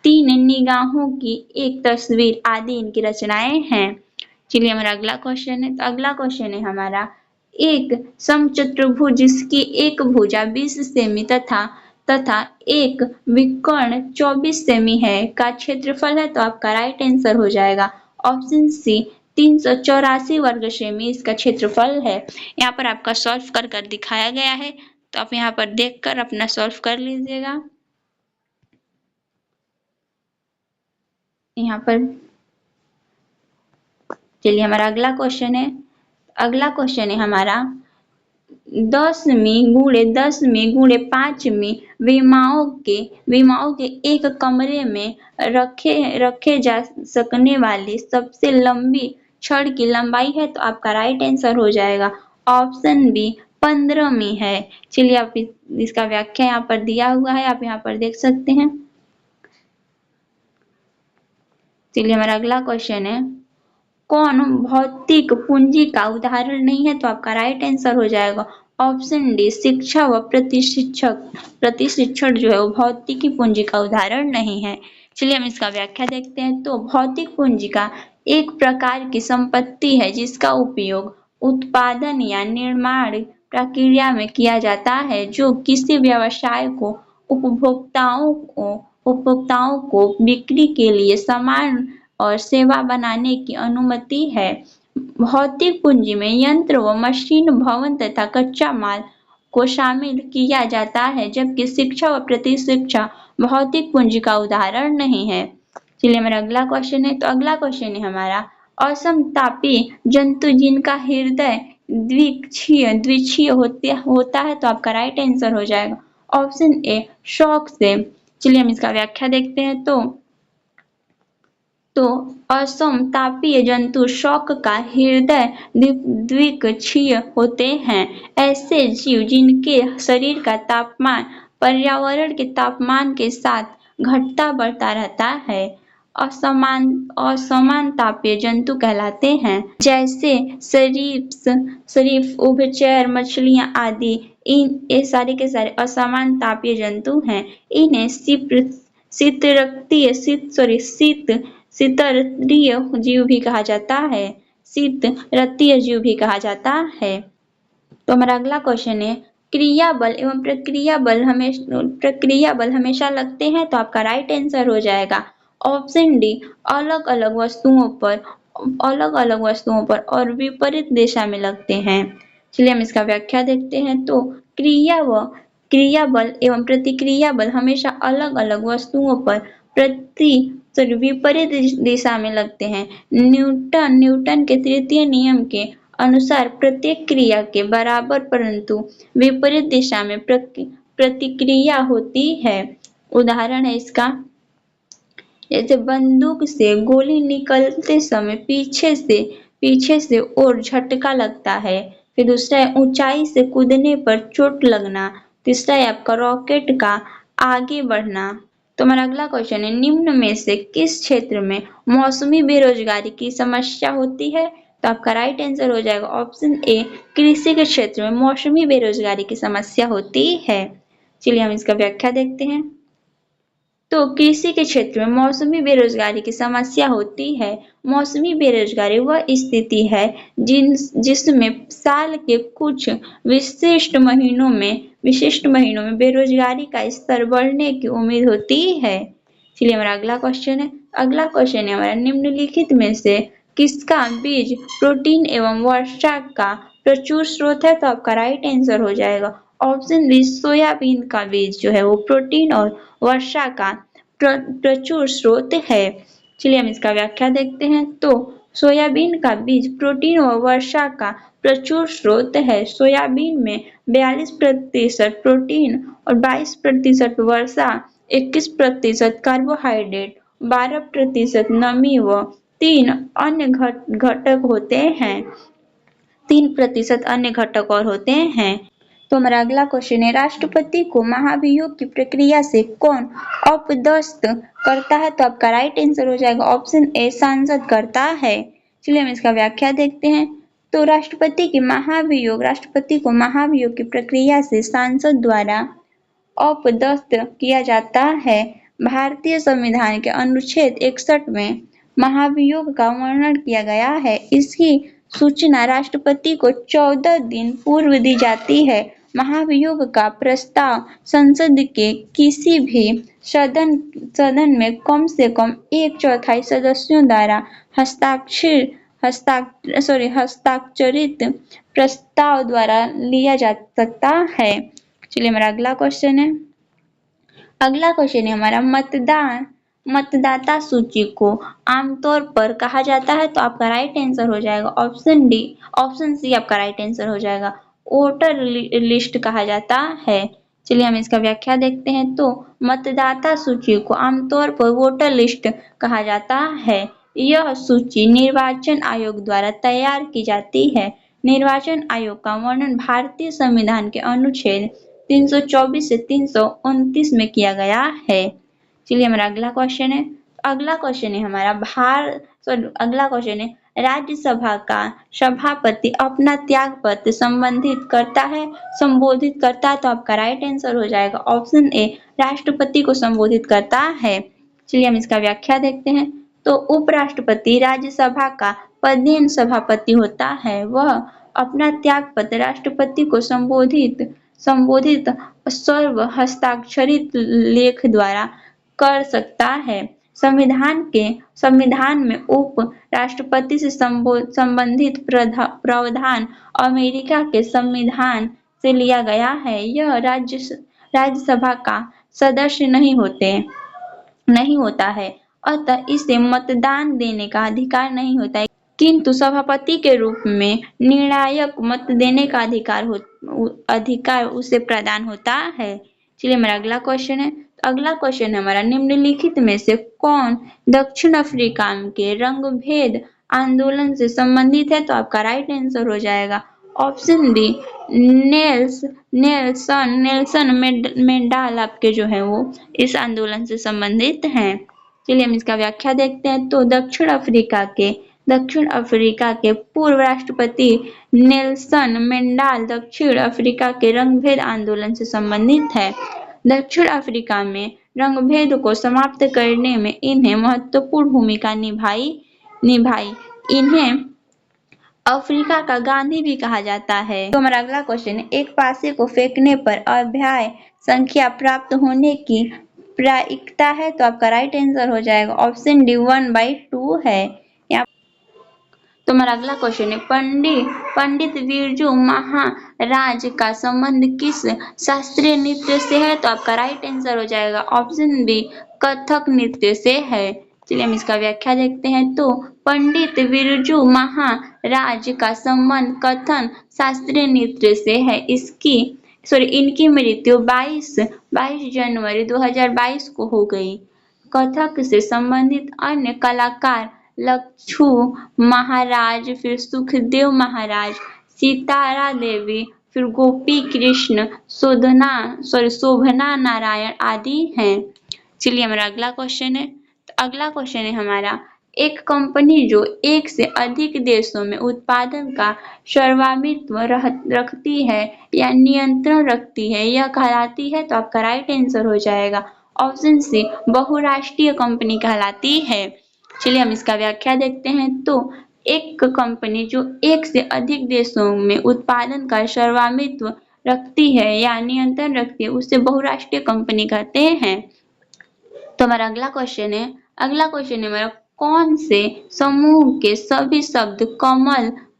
तीन निगाहों की एक तस्वीर आदि इनकी रचनाएं हैं। चलिए हमारा अगला क्वेश्चन है। तो अगला क्वेश्चन है हमारा एक समचतुर्भुज जिसकी एक भुजा 20 सेमी तथा एक विकर्ण 24 सेमी है का क्षेत्रफल है। तो आपका राइट आंसर हो जाएगा ऑप्शन सी, 384 वर्ग सेमी इसका क्षेत्रफल है। यहाँ पर आपका सॉल्व कर दिखाया गया है। तो आप यहाँ पर देखकर अपना सॉल्व कर लीजिएगा। यहाँ पर चलिए हमारा अगला क्वेश्चन है। अगला क्वेश्चन है हमारा 10वीं गुणे 10वीं गुणे 5वीं विमाओं के एक कमरे में रखे जा सकने वाली सबसे लंबी छड़ की लंबाई है। तो आपका राइट आंसर हो जाएगा ऑप्शन बी, 15वीं है। चलिए आप इसका व्याख्या यहाँ पर दिया हुआ है, आप यहाँ पर देख सकते हैं। चलिए हमारा अगला क्वेश्चन है कौन भौतिक पूंजी का उदाहरण नहीं है? तो आपका राइट आंसर हो जाएगा ऑप्शन डी, शिक्षा व प्रतिशिक्षण जो है वो भौतिकी पूंजी का उदाहरण नहीं है। चलिए हम इसका व्याख्या देखते हैं। तो भौतिक पूंजिका एक प्रकार की संपत्ति है जिसका उपयोग उत्पादन या निर्माण प्रक्रिया में किया जाता है, जो किसी व्यवसाय को उपभोक्ताओं को बिक्री के लिए सामान और सेवा बनाने की अनुमति है। भौतिक पूंजी में यंत्र व मशीन, भवन तथा कच्चा माल को शामिल किया जाता है, जबकि शिक्षा व प्रतिशिक्षा भौतिक पूंजी का उदाहरण नहीं है। चलिए हमारा अगला क्वेश्चन है। तो अगला क्वेश्चन है हमारा, असमतापी जंतु जिनका हृदय द्विक्षीय होता है, तो आपका राइट आंसर हो जाएगा ऑप्शन ए शौक से। चलिए हम इसका व्याख्या देखते हैं। तो असमतापीय जंतु शौक का हृदय द्विकक्षीय होते हैं। ऐसे जीव जिनके शरीर का तापमान पर्यावरण के तापमान के साथ घटता बढ़ता रहता है असमान तापीय जंतु कहलाते हैं। जैसे शरीफ, उभयचर, मछलियां आदि। ये सारे के सारे असमान तापीय जंतु हैं। इन्हें शीतरतीय जीव भी कहा जाता है। शीतरतीय जीव भी कहा जाता है। तो हमारा अगला क्वेश्चन है, क्रिया बल एवं प्रक्रिया बल हमेशा लगते हैं, तो आपका राइट आंसर हो जाएगा ऑप्शन डी अलग अलग वस्तुओं पर और विपरीत दिशा में लगते हैं। चलिए हम इसका व्याख्या देखते हैं। तो क्रिया बल एवं प्रतिक्रिया बल हमेशा अलग अलग वस्तुओं पर विपरीत दिशा में लगते हैं। न्यूटन के तृतीय नियम के अनुसार प्रत्येक क्रिया के बराबर परंतु विपरीत दिशा में प्रतिक्रिया होती है। उदाहरण है इसका, जैसे बंदूक से गोली निकलते समय पीछे से और झटका लगता है। फिर दूसरा है ऊंचाई से कूदने पर चोट लगना। तीसरा है आपका रॉकेट का आगे बढ़ना। तो हमारा अगला क्वेश्चन है, निम्न में से किस क्षेत्र में मौसमी बेरोजगारी की समस्या होती है? तो आपका राइट आंसर हो जाएगा ऑप्शन ए कृषि के क्षेत्र में मौसमी बेरोजगारी की समस्या होती है। चलिए हम इसका व्याख्या देखते हैं। तो कृषि के क्षेत्र में मौसमी बेरोजगारी की समस्या होती है। मौसमी बेरोजगारी वह स्थिति है जिसमें साल के कुछ विशिष्ट महीनों में बेरोजगारी का स्तर बढ़ने की उम्मीद होती है। चलिए हमारा अगला क्वेश्चन है। अगला क्वेश्चन है हमारा, निम्नलिखित में से किसका बीज प्रोटीन एवं वर्षा का प्रचुर स्रोत है? तो आपका राइट आंसर हो जाएगा ऑप्शन बी सोयाबीन का बीज जो है वो प्रोटीन और वर्षा का प्रचुर स्रोत है। चलिए हम इसका व्याख्या देखते हैं। तो सोयाबीन का बीज प्रोटीन और वर्षा का प्रचुर स्रोत है। सोयाबीन में 42% प्रोटीन और 22% वर्षा, 21% कार्बोहाइड्रेट, 12% नमी व 3% अन्य घटक और होते हैं। तो हमारा अगला क्वेश्चन है, राष्ट्रपति को महाभियोग की प्रक्रिया से कौन अपदस्थ करता है? तो आपका राइट आंसर हो जाएगा ऑप्शन ए सांसद करता है। चलिए हम इसका व्याख्या देखते हैं। तो राष्ट्रपति को महाभियोग की प्रक्रिया से सांसद द्वारा अपदस्थ किया जाता है। भारतीय संविधान के अनुच्छेद 61 में महाभियोग का वर्णन किया गया है। इसकी सूचना राष्ट्रपति को 14 दिन पूर्व दी जाती है। महाभियोग का प्रस्ताव संसद के किसी भी सदन में कम से कम 1/4 सदस्यों द्वारा हस्ताक्षरित प्रस्ताव द्वारा लिया जा सकता है। चलिए हमारा अगला क्वेश्चन है। अगला क्वेश्चन है हमारा, मतदाता सूची को आमतौर पर कहा जाता है। तो आपका राइट आंसर हो जाएगा ऑप्शन सी आपका राइट आंसर हो जाएगा वोटर लिस्ट कहा जाता है। चलिए हम इसका व्याख्या देखते हैं। तो मतदाता सूची को आमतौर पर वोटर लिस्ट कहा जाता है। यह सूची निर्वाचन आयोग द्वारा तैयार की जाती है। निर्वाचन आयोग का वर्णन भारतीय संविधान के अनुच्छेद 324 से 329 में किया गया है। चलिए हमारा अगला क्वेश्चन है। अगला क्वेश्चन है राज्यसभा का सभापति अपना त्यागपत्र संबोधित करता है। तो आपका राइट आंसर हो जाएगा ऑप्शन ए राष्ट्रपति को संबोधित करता है। चलिए हम इसका व्याख्या देखते हैं। तो उपराष्ट्रपति राज्यसभा का पदेन सभापति होता है। वह अपना त्यागपत्र राष्ट्रपति को संबोधित संबोधित सर्व हस्ताक्षरित लेख द्वारा कर सकता है। संविधान में उप राष्ट्रपति से संबंधित प्रावधान अमेरिका के संविधान से लिया गया है। यह राज्यसभा का सदस्य नहीं होता है, अतः इसे मतदान देने का अधिकार नहीं होता है, किंतु सभापति के रूप में निर्णायक मत देने का अधिकार उसे प्रदान होता है। चलिए हमारा अगला क्वेश्चन है। अगला क्वेश्चन है हमारा, निम्नलिखित में से कौन दक्षिण अफ्रीका के रंगभेद आंदोलन से संबंधित है? तो आपका राइट आंसर हो जाएगा ऑप्शन बी, नेल्सन मंडेला आपके जो है वो इस आंदोलन से संबंधित हैं। चलिए हम इसका व्याख्या देखते हैं। तो दक्षिण अफ्रीका के पूर्व राष्ट्रपति नेल्सन मंडेला दक्षिण अफ्रीका के रंगभेद आंदोलन से संबंधित है। दक्षिण अफ्रीका में रंगभेद को समाप्त करने में इन्हें महत्वपूर्ण भूमिका निभाई। इन्हें अफ्रीका का गांधी भी कहा जाता है। तो हमारा अगला क्वेश्चन है, एक पासे को फेंकने पर अभ्याय संख्या प्राप्त होने की प्रायिकता है? तो आपका राइट आंसर हो जाएगा ऑप्शन डी 1/2 है। तो हमारा अगला क्वेश्चन है, पंडित बिरजू महाराज का संबंध किस शास्त्रीय नृत्य से है? तो आपका राइट आंसर हो जाएगा ऑप्शन बी, कथक नृत्य से है। चलिए हम इसका व्याख्या देखते हैं। तो पंडित बिरजू महाराज का संबंध कथक शास्त्रीय नृत्य से है। इनकी मृत्यु 22 जनवरी 2022 को हो गई। कथक से संबंधित अन्य कलाकार लक्षू महाराज, फिर सुखदेव महाराज, सितारा देवी, फिर गोपी कृष्ण, शोभना नारायण आदि हैं। चलिए हमारा अगला क्वेश्चन है। अगला क्वेश्चन है हमारा, एक कंपनी जो एक से अधिक देशों में उत्पादन का स्वामित्व रखती है या नियंत्रण रखती है, यह कहलाती है? तो आपका राइट आंसर हो जाएगा ऑप्शन सी, बहुराष्ट्रीय कंपनी कहलाती है। चलिए हम इसका व्याख्या देखते हैं। तो एक कंपनी जो एक से अधिक देशों में उत्पादन का स्वामित्व रखती है या नियंत्रण रखती है, उसे बहुराष्ट्रीय कंपनी कहते हैं। तो हमारा अगला क्वेश्चन है हमारा, कौन से समूह के सभी शब्द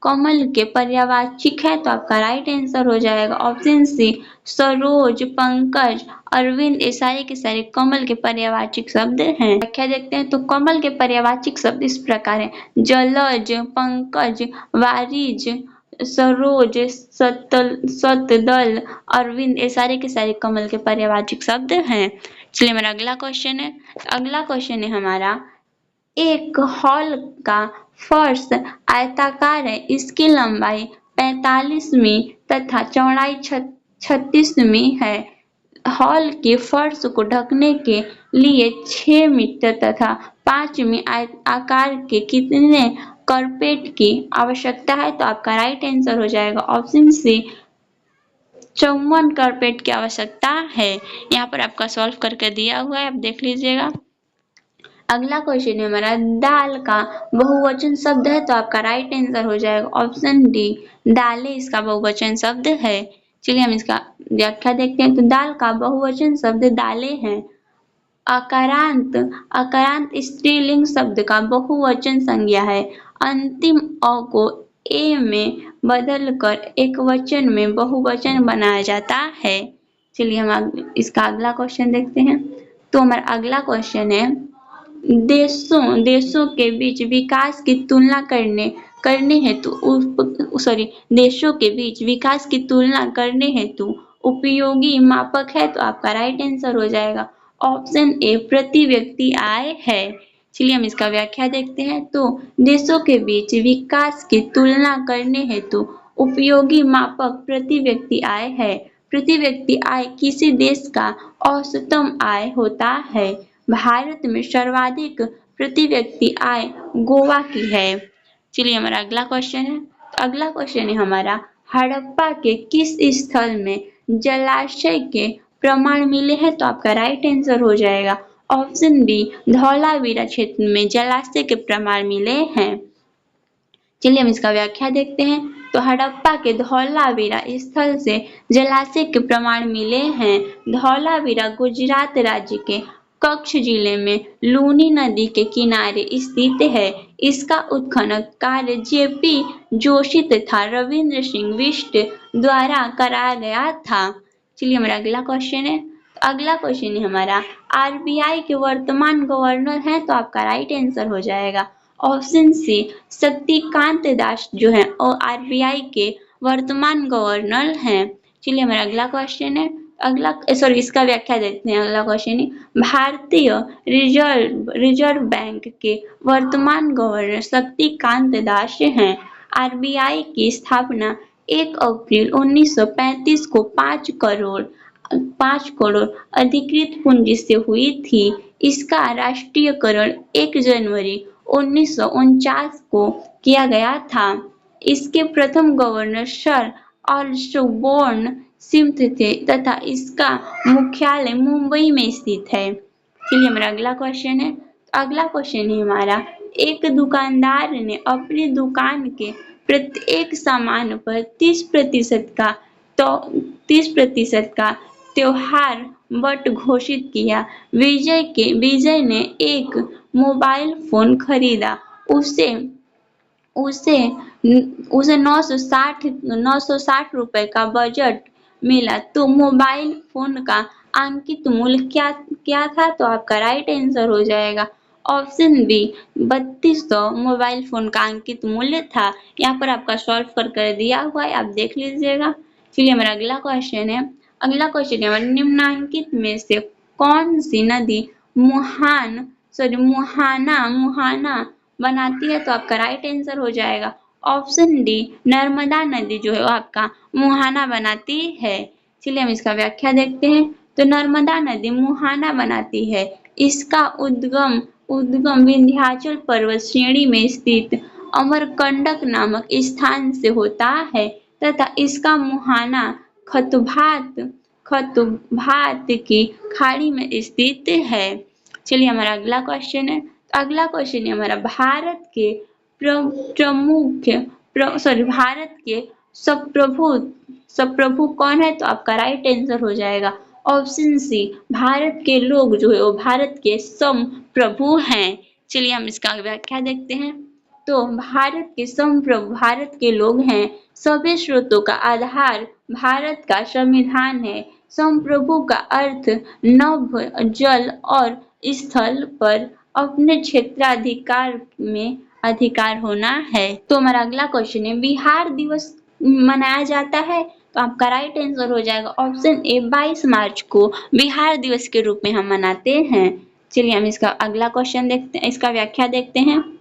कमल के पर्यायवाची है? तो आपका राइट आंसर हो जाएगा ऑप्शन सी, सरोज, पंकज, अरविंद, ये सारे के सारे कमल के पर्यायवाची शब्द हैं। व्याख्या देखते हैं। तो कमल के पर्यायवाची शब्द इस प्रकार है, जलज, पंकज, वारिज, सरोज, सतदल, अरविंद, ये सारे के सारे कमल के पर्यायवाची शब्द हैं। चलिए हमारा अगला क्वेश्चन है हमारा, एक हॉल का फर्श आयताकार है, इसकी लंबाई 45 तथा चौड़ाई 36 है। हॉल के फर्श को ढकने के लिए 6 मीटर तथा 5 आकार के कितने कारपेट की आवश्यकता है? तो आपका राइट आंसर हो जाएगा ऑप्शन सी, 54 कारपेट की आवश्यकता है। यहाँ पर आपका सॉल्व करके दिया हुआ है, आप देख लीजिएगा। अगला क्वेश्चन है हमारा, दाल का बहुवचन शब्द है? तो आपका राइट आंसर हो जाएगा ऑप्शन डी, दालें इसका बहुवचन शब्द है। चलिए हम इसका व्याख्या देखते हैं। तो दाल का बहुवचन शब्द दालें हैं। अकारांत स्त्रीलिंग शब्द का बहुवचन संज्ञा है। अंतिम अ को ए में बदलकर एक वचन में बहुवचन बनाया जाता है। चलिए हम इसका अगला क्वेश्चन देखते हैं। तो हमारा अगला क्वेश्चन है, देशों के बीच विकास की तुलना करने हेतु उपयोगी मापक है? तो आपका राइट आंसर हो जाएगा ऑप्शन ए, प्रति व्यक्ति आय है। चलिए हम इसका व्याख्या देखते हैं। तो देशों के बीच विकास की तुलना करने हेतु उपयोगी मापक प्रति व्यक्ति आय है। प्रति व्यक्ति आय किसी देश का औसतम आय होता है। भारत में सर्वाधिक प्रति व्यक्ति आय गोवा की है। चलिए हमारा अगला क्वेश्चन है हमारा, हड़प्पा के किस स्थल में जलाशय के प्रमाण मिले हैं? तो आपका राइट आंसर हो जाएगा ऑप्शन बी, धौलावीरा क्षेत्र में जलाशय के प्रमाण मिले हैं। चलिए हम इसका व्याख्या देखते हैं। तो हड़प्पा के धौलावीरा स्थल से जलाशय के प्रमाण मिले हैं। धौलावीरा गुजरात राज्य के कच्छ जिले में लूनी नदी के किनारे स्थित है। इसका उत्खनन कार्य जेपी जोशी तथा रविंद्र सिंह बिष्ट द्वारा कराया गया था। चलिए हमारा अगला क्वेश्चन है। अगला क्वेश्चन है हमारा, आरबीआई के वर्तमान गवर्नर हैं, तो आपका राइट आंसर हो जाएगा ऑप्शन सी, शक्तिकांत दास जो है और आरबीआई के वर्तमान गवर्नर हैं। चलिए हमारा अगला क्वेश्चन है। इसका व्याख्या देखते हैं। अगला क्वेश्चन है, भारतीय रिजर्व बैंक के वर्तमान गवर्नर शक्तिकांत दास हैं। आरबीआई की स्थापना 1 अप्रैल 1935 को 5 करोड़ अधिकृत पूंजी से हुई थी। इसका राष्ट्रीयकरण 1 जनवरी 1949 को किया गया था। इसके प्रथम गवर्नर सर ऑसबोर्न सिम्थ थे तथा इसका मुख्यालय मुंबई में स्थित है। चलिए हमारा अगला क्वेश्चन है। अगला क्वेश्चन है हमारा, एक दुकानदार ने अपनी दुकान के प्रत्येक सामान पर 30% का त्योहार बट घोषित किया। विजय ने एक मोबाइल फोन खरीदा। उसे उसे उसे 960 रुपए का बजट मिला, तो मोबाइल फोन का अंकित मूल्य क्या था? तो आपका राइट आंसर हो जाएगा ऑप्शन बी, 3200 मोबाइल फोन का अंकित मूल्य था। यहाँ पर आपका सॉल्व कर दिया हुआ है, आप देख लीजिएगा। चलिए हमारा अगला क्वेश्चन है। अगला क्वेश्चन है, निम्नलिखित में से कौन सी नदी मुहाना बनाती है? तो आपका राइट आंसर हो जाएगा ऑप्शन डी, नर्मदा नदी जो है वो आपका मुहाना बनाती है। चलिए हम इसका व्याख्या देखते हैं। तो नर्मदा नदी मुहाना बनाती है। इसका उद्गम विंध्याचल पर्वत श्रेणी में स्थित अमरकंटक नामक स्थान से होता है तथा इसका मुहाना खतुभात की खाड़ी में स्थित है। चलिए हमारा अगला क्वेश्चन है। अगला क्वेश्चन है हमारा, भारत के सप्रभु कौन है? तो आपका राइट आंसर हो जाएगा ऑप्शन सी, भारत के लोग जो है वो भारत के संप्रभु हैं। चलिए हम इसका व्याख्या देखते हैं। तो भारत के संप्रभु भारत के लोग हैं। सभी स्रोतों का आधार भारत का संविधान है। संप्रभु का अर्थ नभ, जल और स्थल पर अपने क्षेत्राधिकार में अधिकार होना है। तो हमारा अगला क्वेश्चन है, बिहार दिवस मनाया जाता है? तो आपका राइट आंसर हो जाएगा ऑप्शन ए, 22 मार्च को बिहार दिवस के रूप में हम मनाते हैं। चलिए हम इसका अगला क्वेश्चन देखते हैं, इसका व्याख्या देखते हैं।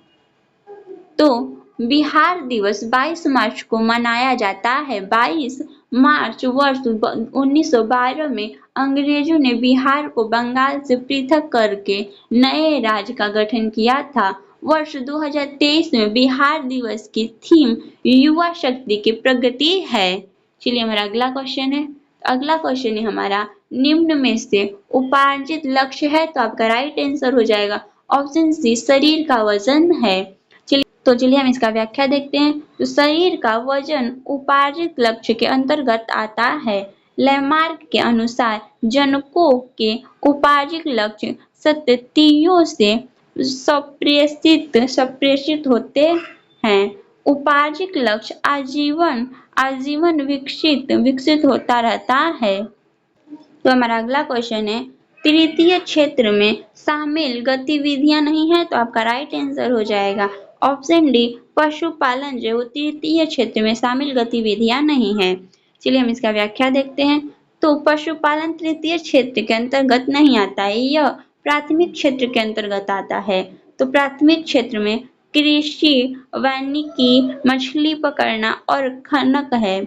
तो बिहार दिवस 22 मार्च को मनाया जाता है। 22 मार्च वर्ष 1912 में अंग्रेजों ने बिहार को बंगाल से पृथक करके नए राज्य का गठन किया था। वर्ष 2023 में बिहार दिवस की थीम युवा शक्ति की प्रगति है। चलिए हमारा अगला क्वेश्चन है। अगला क्वेश्चन है हमारा, निम्न में से उपार्जित लक्ष्य है? तो आपका राइट आंसर हो जाएगा ऑप्शन सी, शरीर का वजन है। चलिए हम इसका व्याख्या देखते हैं। तो शरीर का वजन उपार्जित लक्ष्य के अंतर्गत आता है। लैमार्क के अनुसार जनकों के उपार्जित लक्ष्य सततियों से संप्रेषित होते हैं। उपार्जित लक्ष्य आजीवन विकसित होता रहता है। तो हमारा अगला क्वेश्चन है, तृतीय क्षेत्र में शामिल गतिविधियां नहीं है? तो आपका राइट आंसर हो जाएगा ऑप्शन डी, पशुपालन जो तृतीय क्षेत्र में शामिल गतिविधियां नहीं है। चलिए हम इसका व्याख्या देखते हैं। तो पशुपालन तृतीय क्षेत्र के अंतर्गत नहीं आता है, यह प्राथमिक क्षेत्र के अंतर्गत आता है। तो प्राथमिक क्षेत्र में कृषि, वानिकी, मछली पकड़ना और खनक है।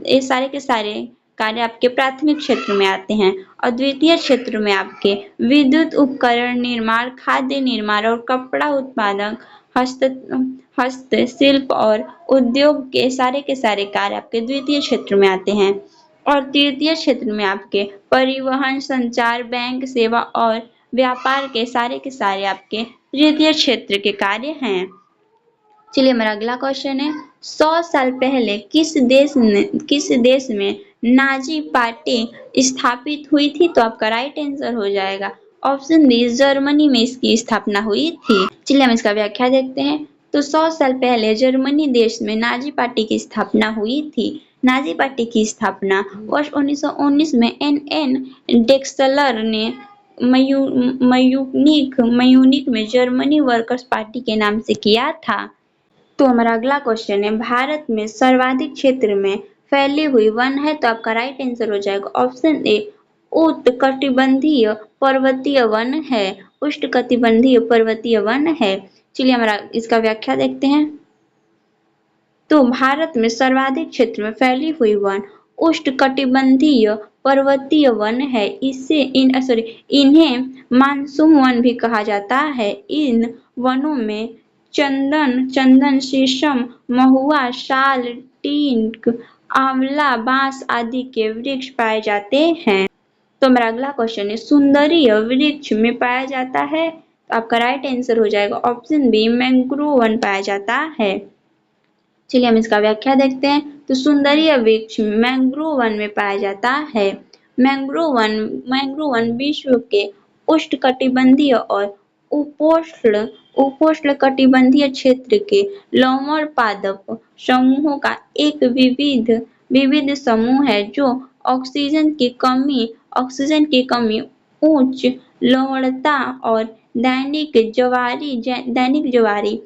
ये सारे के सारे कार्य आपके प्राथमिक क्षेत्र में आते हैं। और द्वितीय क्षेत्र में आपके विद्युत उपकरण निर्माण, खाद्य निर्माण और कपड़ा उत्पादन, हस्तशिल्प और उद्योग के सारे कार्य आपके द्वितीय क्षेत्र में आते हैं। और तृतीय क्षेत्र में आपके परिवहन, संचार, बैंक सेवा और व्यापार के सारे आपके तृतीय क्षेत्र के कार्य हैं। चलिए हमारा अगला क्वेश्चन है, 100 साल पहले किस देश में नाजी पार्टी स्थापित हुई थी? तो आपका राइट आंसर हो जाएगा ऑप्शन डी, जर्मनी में इसकी स्थापना हुई थी। चलिए हम इसका व्याख्या देखते हैं। तो 100 साल पहले जर्मनी देश में नाजी पार्टी की स्थापना हुई थी। नाजी पार्टी की स्थापना वर्ष 1919 में एन डेक्सलर ने म्यूनिख में जर्मनी वर्कर्स पार्टी के नाम से किया था। तो हमारा अगला क्वेश्चन है, भारत में सर्वाधिक क्षेत्र में फैली हुई वन है? तो आपका राइट आंसर हो जाएगा ऑप्शन ए, उष्णकटिबंधीय पर्वतीय वन है। उष्णकटिबंधीय पर्वतीय वन है। चलिए हमारा इसका व्याख्या देखते हैं। तो भारत में सर्वाधिक क्षेत्र में फैली हुई वन उष्णकटिबंधीय पर्वतीय वन है। इन्हें मानसून वन भी कहा जाता है। इन वनों में चंदन, शीशम, महुआ, साल, टीक, आंवला, बांस आदि के वृक्ष पाए जाते हैं। तो हमारा अगला क्वेश्चन है, सुंदरी वृक्ष में पाया जाता है? तो आपका राइट आंसर हो जाएगा ऑप्शन बी, मैंग्रोव वन पाया जाता है। चलिए हम इसका व्याख्या देखते हैं। तो सुंदरीय वृक्ष मैंग्रोव वन में पाया जाता है। मैंग्रोव वन विश्व के उष्णकटिबंधीय और उपोष्णकटिबंधीय क्षेत्र के लोमड़ पादप समूहों का एक विविध समूह है जो ऑक्सीजन की कमी, उच्च लवणता और दैनिक ज्वारी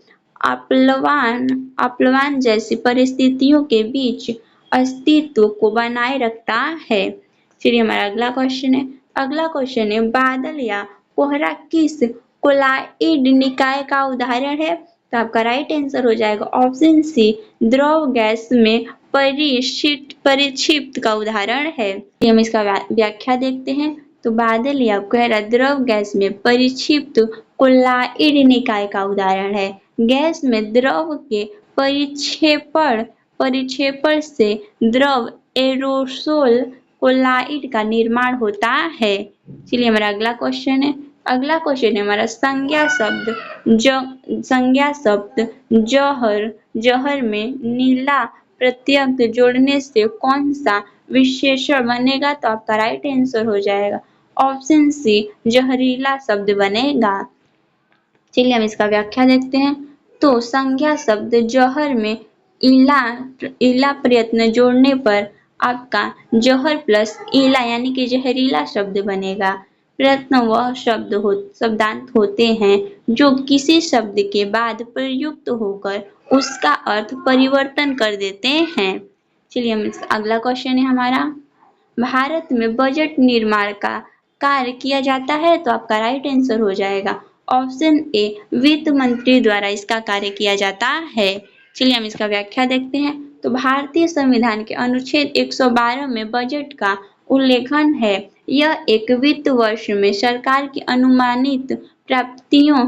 अपलवान जैसी परिस्थितियों के बीच अस्तित्व को बनाए रखता है। चलिए हमारा अगला क्वेश्चन है। अगला क्वेश्चन है, बादल या कोहरा किस कोलाइड निकाय का उदाहरण है? तो आपका राइट आंसर हो जाएगा ऑप्शन सी, द्रव गैस में परिक्षिप्त का उदाहरण है। हम इसका व्याख्या देखते हैं। तो बादल या कोहरा द्रव गैस में परिक्षिप्त कोलाइड निकाय का उदाहरण है। गैस में द्रव के परिक्षेपण से द्रव एरोसोल कोलाइड का निर्माण होता है। चलिए हमारा अगला क्वेश्चन है। अगला क्वेश्चन है हमारा, संज्ञा शब्द जहर में नीला प्रत्यय जोड़ने से कौन सा विशेषण बनेगा? तो आपका राइट आंसर हो जाएगा ऑप्शन सी, जहरीला शब्द बनेगा। चलिए हम इसका व्याख्या देखते हैं। तो संज्ञा शब्द जहर में इला प्रत्यय जोड़ने पर आपका जहर प्लस इला यानी कि जहरीला शब्द बनेगा। प्रत्यय वह शब्दांत होते हैं जो किसी शब्द के बाद प्रयुक्त होकर उसका अर्थ परिवर्तन कर देते हैं। चलिए हम अगला क्वेश्चन है हमारा, भारत में बजट निर्माण का कार्य किया जाता है? तो आपका राइट आंसर हो जाएगा ऑप्शन ए, वित्त मंत्री द्वारा इसका कार्य किया जाता है। चलिए हम इसका व्याख्या देखते हैं। तो भारतीय संविधान के अनुच्छेद 112 में बजट का उल्लेखन है। यह एक वित्त वर्ष में सरकार की अनुमानित प्राप्तियों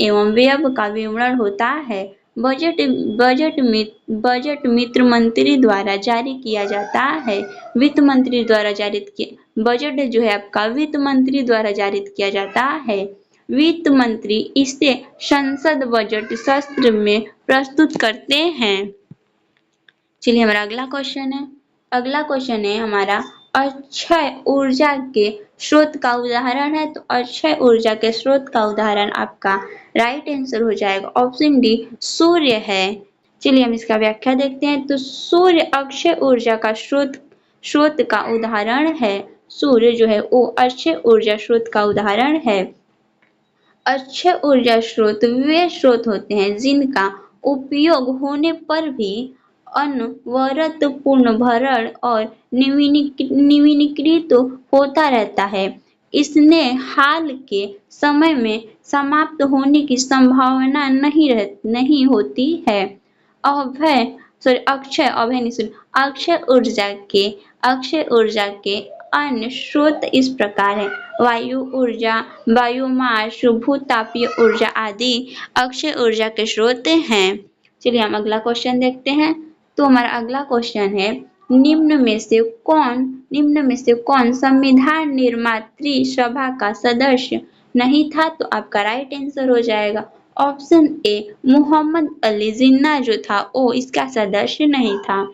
एवं व्यय का विवरण होता है। बजट मित्र मंत्री द्वारा जारी किया जाता है। वित्त मंत्री द्वारा बजट जो है आपका वित्त मंत्री द्वारा जारी किया जाता है। वित्त मंत्री इसे संसद बजट सत्र में प्रस्तुत करते हैं। चलिए हमारा अगला क्वेश्चन है। अगला क्वेश्चन है हमारा, अक्षय ऊर्जा के स्रोत का उदाहरण है? तो अक्षय ऊर्जा के स्रोत का उदाहरण आपका राइट आंसर हो जाएगा ऑप्शन डी, सूर्य है। चलिए हम इसका व्याख्या देखते हैं। तो सूर्य अक्षय ऊर्जा का स्रोत का उदाहरण है। सूर्य जो है वो अक्षय ऊर्जा स्रोत का उदाहरण है। अक्षय ऊर्जा स्रोत वे स्रोत होते हैं जिनका उपयोग होने पर भी अनवरत पुनर्भरण और नवीनीकृत होता रहता है। इसने हाल के समय में समाप्त होने की संभावना नहीं होती है। अक्षय ऊर्जा के अन्य स्रोत इस प्रकार है, वायु ऊर्जा, बायोमास, भूतापीय ऊर्जा आदि अक्षय ऊर्जा के स्रोत हैं। चलिए हम अगला क्वेश्चन देखते हैं। तो हमारा अगला क्वेश्चन है, निम्न में से कौन संविधान निर्मात्री सभा का सदस्य नहीं था? तो आपका राइट आंसर हो जाएगा ऑप्शन ए मोहम्मद अली जिन्ना जो था वो इसका सदस्य नहीं था।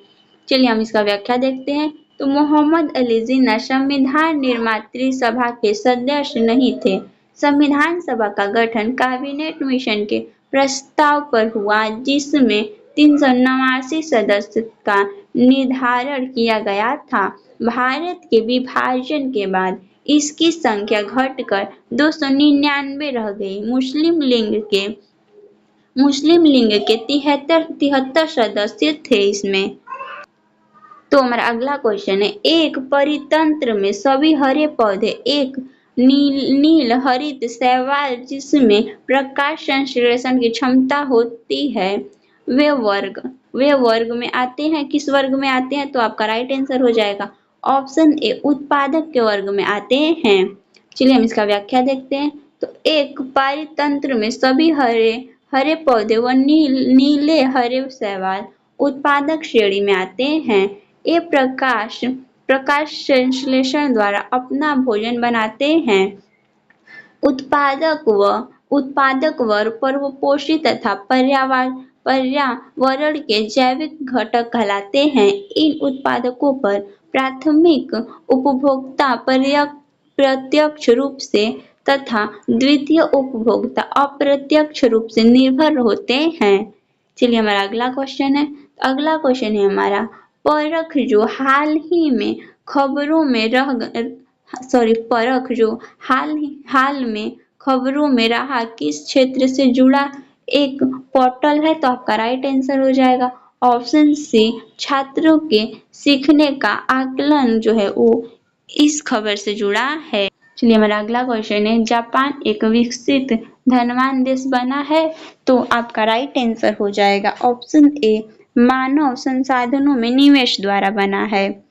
चलिए हम इसका व्याख्या देखते हैं। तो मोहम्मद अली जिन्ना संविधान निर्मात्री सभा के सदस्य नहीं थे। संविधान सभा का गठन कैबिनेट मिशन के प्रस्ताव पर हुआ जिसमें 389 सदस्य का निर्धारण किया गया था। भारत के विभाजन के बाद इसकी संख्या घटकर 299 रह गई। मुस्लिम लीग के 73 सदस्य थे इसमें। तो हमारा अगला क्वेश्चन है, एक परितंत्र में सभी हरे पौधे एक नील हरित शैवाल जिसमें प्रकाश संश्लेषण की क्षमता होती है वे वर्ग में आते हैं। किस वर्ग में आते हैं? तो आपका राइट आंसर हो जाएगा ऑप्शन ए उत्पादक के वर्ग में आते हैं। चलिए हम इसका व्याख्या देखते हैं। तो एक पारितंत्र में सभी हरे पौधे व नीले हरे शैवाल उत्पादक श्रेणी में आते हैं। ये प्रकाश संश्लेषण द्वारा अपना भोजन बनाते हैं। उत्पादक वर्ग पर्वतपोषी तथा पर्यावरण के जैविक घटक कहलाते हैं। इन उत्पादकों पर प्राथमिक उपभोक्ता प्रत्यक्ष रूप से तथा द्वितीय उपभोक्ता अप्रत्यक्ष रूप से निर्भर होते हैं। चलिए हमारा अगला क्वेश्चन है। अगला क्वेश्चन है हमारा परख जो हाल ही में खबरों में खबरों में रहा किस क्षेत्र से जुड़ा एक पोर्टल है? तो आपका राइट आंसर हो जाएगा ऑप्शन सी छात्रों के सीखने का आकलन जो है वो इस खबर से जुड़ा है। चलिए हमारा अगला क्वेश्चन है, जापान एक विकसित धनवान देश बना है? तो आपका राइट आंसर हो जाएगा ऑप्शन ए मानव संसाधनों में निवेश द्वारा बना है।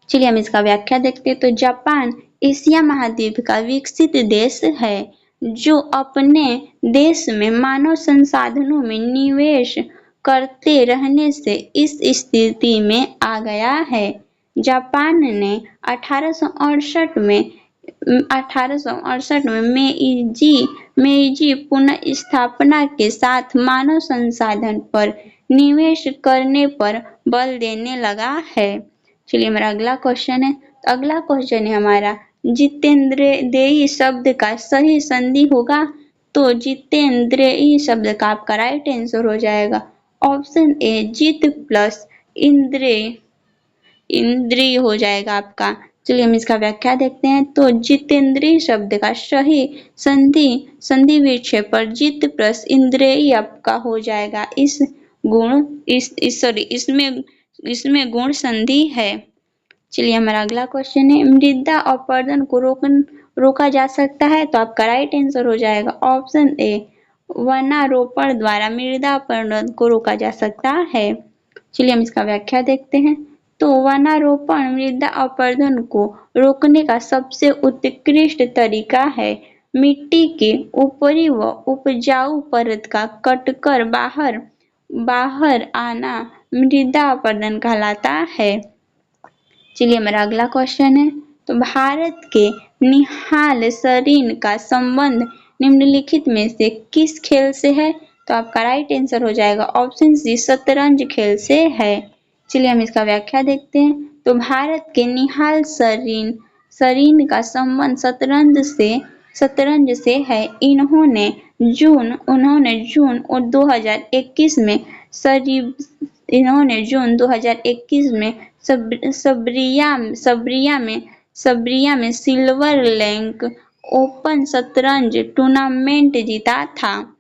चलिए हम इसका व्याख्या देखते हैं। तो जापान एशिया महाद्वीप का विकसित देश है जो अपने देश में मानव संसाधनों में निवेश करते रहने से इस स्थिति में आ गया है। जापान ने 1868 में मेइजी पुनर्स्थापना के साथ मानव संसाधन पर निवेश करने पर बल देने लगा है। चलिए हमारा अगला क्वेश्चन है। अगला क्वेश्चन है हमारा जितेंद्रिय शब्द का सही संधि होगा? तो जितेंद्रिय शब्द का आपका राइट आंसर हो जाएगा ऑप्शन ए जित प्लस इंद्रिय हो जाएगा आपका। चलिए हम इसका व्याख्या देखते हैं। तो जितेंद्रिय शब्द का सही संधि विक्षेप पर जित प्लस इंद्रिय आपका हो जाएगा। इसमें गुण संधि है। चलिए हमारा अगला क्वेश्चन है, मृदा अपरदन को रोका जा सकता है? तो आपका राइट आंसर हो जाएगा ऑप्शन ए वनारोपण द्वारा मृदा अपरदन को रोका जा सकता है। चलिए हम इसका व्याख्या देखते हैं। तो वनारोपण मृदा अपरदन को रोकने का सबसे उत्कृष्ट तरीका है। मिट्टी के ऊपरी व उपजाऊ परत का कटकर बाहर आना मृदा अपरदन कहलाता है। चलिए हमारा अगला क्वेश्चन है। तो भारत के निहाल सरीन का संबंध निम्नलिखित में से किस खेल से है? तो आपका राइट आंसर हो जाएगा ऑप्शन सी शतरंज खेल से है। चलिए हम इसका व्याख्या देखते हैं। तो भारत के निहाल सरीन का संबंध शतरंज से है। इन्होंने जून 2021 में सब्रिया में सिल्वर लैंक ओपन शतरंज टूर्नामेंट जीता था।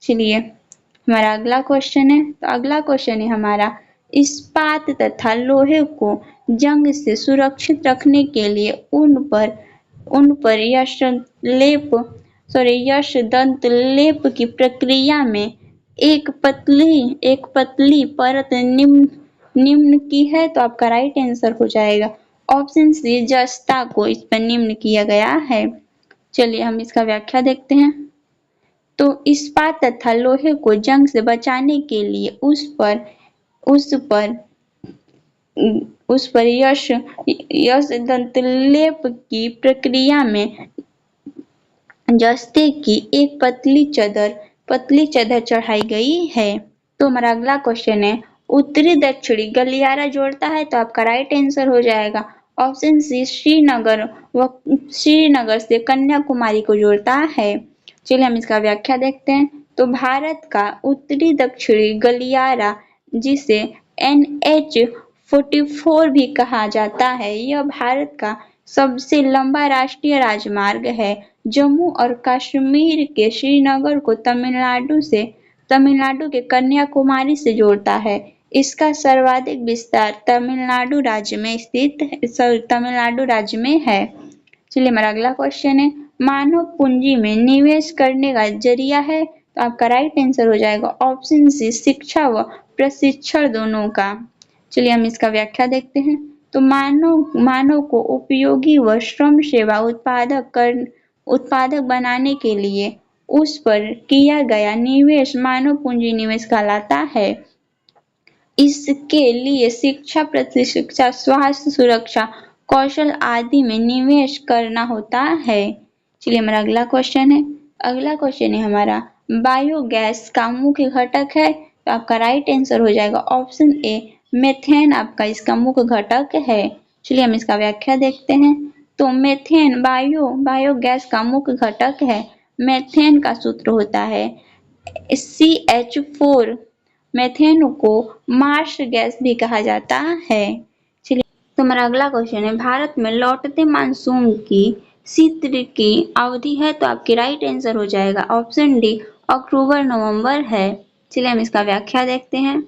चलिए हमारा अगला क्वेश्चन है। तो अगला क्वेश्चन है हमारा इस्पात तथा लोहे को जंग से सुरक्षित रखने के लिए उन पर यश दंत लेप की प्रक्रिया में एक पतली परत निम्न की है? तो आपका राइट आंसर हो जाएगा ऑप्शन सी जस्ता को इस पर निम्न किया गया है। चलिए हम इसका व्याख्या देखते हैं। तो इस्पात तथा लोहे को जंग से बचाने के लिए उस पर उस पर यश दंतलेप की प्रक्रिया में जस्ते की एक पतली चादर चढ़ाई गई है। तो हमारा अगला क्वेश्चन है, उत्तरी दक्षिणी गलियारा जोड़ता है, तो आपका राइट आंसर हो जाएगा ऑप्शन सी, श्रीनगर से कन्याकुमारी को जोड़ता है। चलिए हम इसका व्याख्या देखते हैं। तो भारत का उत्तरी दक्षिणी गलियारा, जिसे NH-44 भी कहा जाता है, यह भारत का सबसे लंबा राष्ट्रीय राजमार्ग है। जम्मू और कश्मीर के श्रीनगर को तमिलनाडु के कन्याकुमारी से जोड़ता है। इसका सर्वाधिक विस्तार तमिलनाडु राज्य में है। चलिए हमारा अगला क्वेश्चन है, मानव पूंजी में निवेश करने का जरिया है, तो आपका राइट आंसर हो जाएगा ऑप्शन सी, शिक्षा व प्रशिक्षण दोनों का। चलिए हम इसका व्याख्या देखते हैं। तो मानव को उपयोगी व श्रम सेवा उत्पादक बनाने के लिए उस पर किया गया निवेश मानव पूंजी निवेश कहलाता है। इसके लिए शिक्षा, प्रशिक्षण, स्वास्थ्य सुरक्षा, कौशल आदि में निवेश करना होता है। चलिए हमारा अगला क्वेश्चन है हमारा, बायोगैस का मुख्य घटक है, तो आपका राइट आंसर हो जाएगा ऑप्शन ए, मेथेन आपका इसका मुख्य घटक है। चलिए हम इसका व्याख्या देखते हैं। तो मेथेन बायोगैस का मुख्य घटक है। मेथेन का सूत्र होता है CH4। मेथेन को मार्श गैस भी कहा जाता है। चलिए तो हमारा अगला क्वेश्चन है, भारत में लौटते मानसून की शीत ऋतु की अवधि है, तो आपकी राइट आंसर हो जाएगा ऑप्शन डी, अक्टूबर नवंबर है। चलिए हम इसका व्याख्या देखते हैं।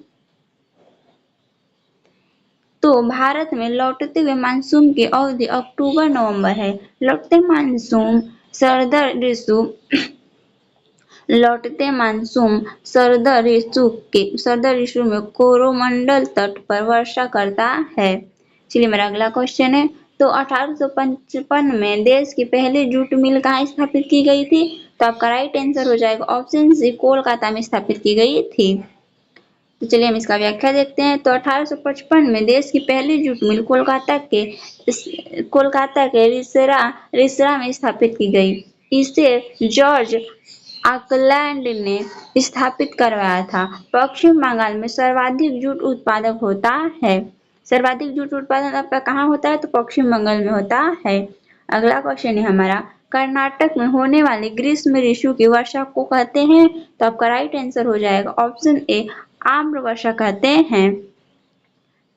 तो भारत में लौटते हुए मानसून की अवधि अक्टूबर नवंबर है। लौटते मानसून शरद ऋतु में कोरोमंडल तट पर वर्षा करता है। चलिए मेरा अगला क्वेश्चन है, तो 1855 में देश की पहली जूट मिल कहाँ स्थापित की गई थी, तो आपका राइट आंसर हो जाएगा ऑप्शन सी, कोलकाता में स्थापित की गई थी। तो चलिए हम इसका व्याख्या देखते हैं। तो 1855 में देश की पहली जूट मिल कोलकाता के रिसरा में स्थापित की गई। इसे जॉर्ज ऑकलैंड ने स्थापित करवाया था। पश्चिम बंगाल में सर्वाधिक जूट उत्पादक होता है। सर्वाधिक जूट उत्पादन आपका कहाँ होता है, तो पश्चिम बंगाल में होता है। अगला क्वेश्चन है हमारा, कर्नाटक में होने वाली ग्रीष्म ऋतु की वर्षा को कहते हैं, तो आपका राइट आंसर हो जाएगा ऑप्शन ए, आम्र वर्षा कहते हैं।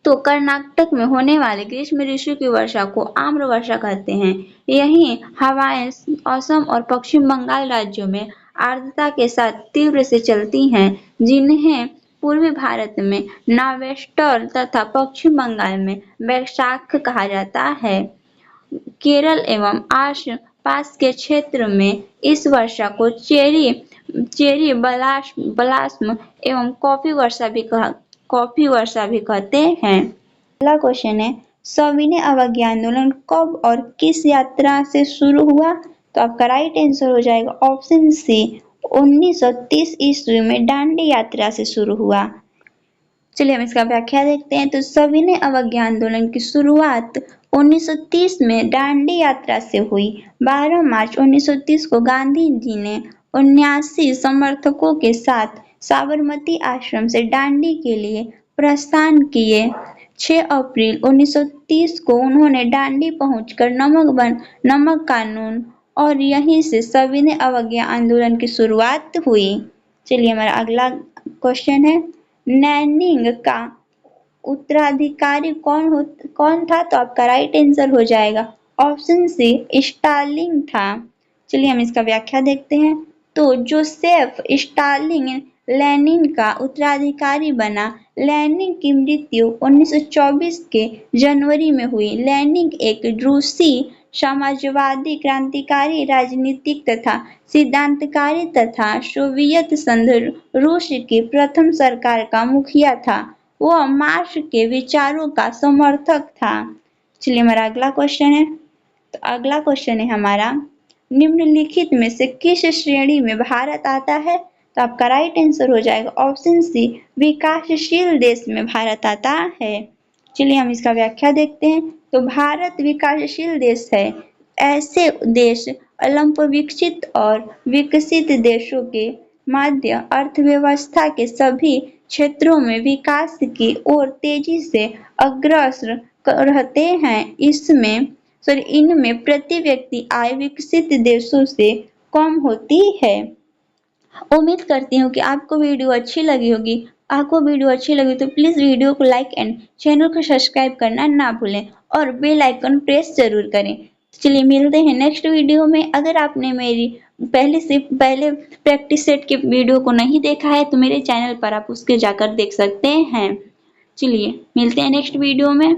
तो कर्नाटक में होने वाले ग्रीष्म ऋतु की वर्षा को आम्र वर्षा कहते हैं। यही हवाएं असम और पश्चिम बंगाल राज्यों में आर्द्रता के साथ तीव्र से चलती हैं, जिन्हें पूर्वी भारत में नावेस्टर तथा पश्चिम बंगाल में बैसाख कहा जाता है। केरल एवं आस पास के क्षेत्र में इस वर्षा को चेरी ब्लास्म एवं कॉफी वर्षा भी कहते हैं। अगला क्वेश्चन है, सविनय अवज्ञा आंदोलन कब और किस यात्रा से शुरू हुआ, तो आपका राइट आंसर हो जाएगा ऑप्शन सी, 1930 ईस्वी में दांडी यात्रा से शुरू हुआ। चलिए हम इसका व्याख्या देखते हैं। तो सविनय अवज्ञा आंदोलन की शुरुआत 1930 में दांडी यात्रा से हुई। 12 मार्च 1930 को गांधी जी ने 79 समर्थकों के साथ साबरमती आश्रम से दांडी के लिए प्रस्थान किए। 6 अप्रैल 1930 को उन्होंने दांडी पहुंचकर नमक कानून और यहीं से सविनय अवज्ञा आंदोलन की शुरुआत हुई। चलिए हमारा अगला क्वेश्चन है, नैनिंग का उत्तराधिकारी कौन था, तो आपका राइट आंसर हो जाएगा ऑप्शन सी, स्टालिन था। चलिए हम इसका व्याख्या देखते हैं। तो जोसेफ स्टालिन लेनिन का उत्तराधिकारी बना। लेनिन की मृत्यु 1924 के जनवरी में हुई। लेनिन एक रूसी समाजवादी क्रांतिकारी, राजनीतिक तथा सिद्धांतकारी तथा सोवियत संघ रूस की प्रथम सरकार का मुखिया था। वह मार्क्स के विचारों का समर्थक था। चलिए हमारा अगला क्वेश्चन है। तो अगला क्वेश्चन है हमारा, निम्नलिखित में से किस श्रेणी में भारत आता है, तो आपका राइट आंसर हो जाएगा ऑप्शन सी, विकासशील देश में भारत आता है। चलिए हम इसका व्याख्या देखते हैं। तो भारत विकासशील देश है। ऐसे देश अल्प विकसित और विकसित देशों के मध्य अर्थव्यवस्था के सभी क्षेत्रों में विकास की ओर तेजी से अग्रसर रहते हैं। इनमें प्रति व्यक्ति आय विकसित देशों से कम होती है। उम्मीद करती हूँ कि आपको वीडियो अच्छी लगी होगी। आपको वीडियो अच्छी लगी तो प्लीज़ वीडियो को लाइक एंड चैनल को सब्सक्राइब करना ना भूलें और बेल आइकन प्रेस ज़रूर करें। चलिए मिलते हैं नेक्स्ट वीडियो में। अगर आपने मेरी पहले प्रैक्टिस सेट के वीडियो को नहीं देखा है तो मेरे चैनल पर आप उसके जाकर देख सकते हैं। चलिए मिलते हैं नेक्स्ट वीडियो में।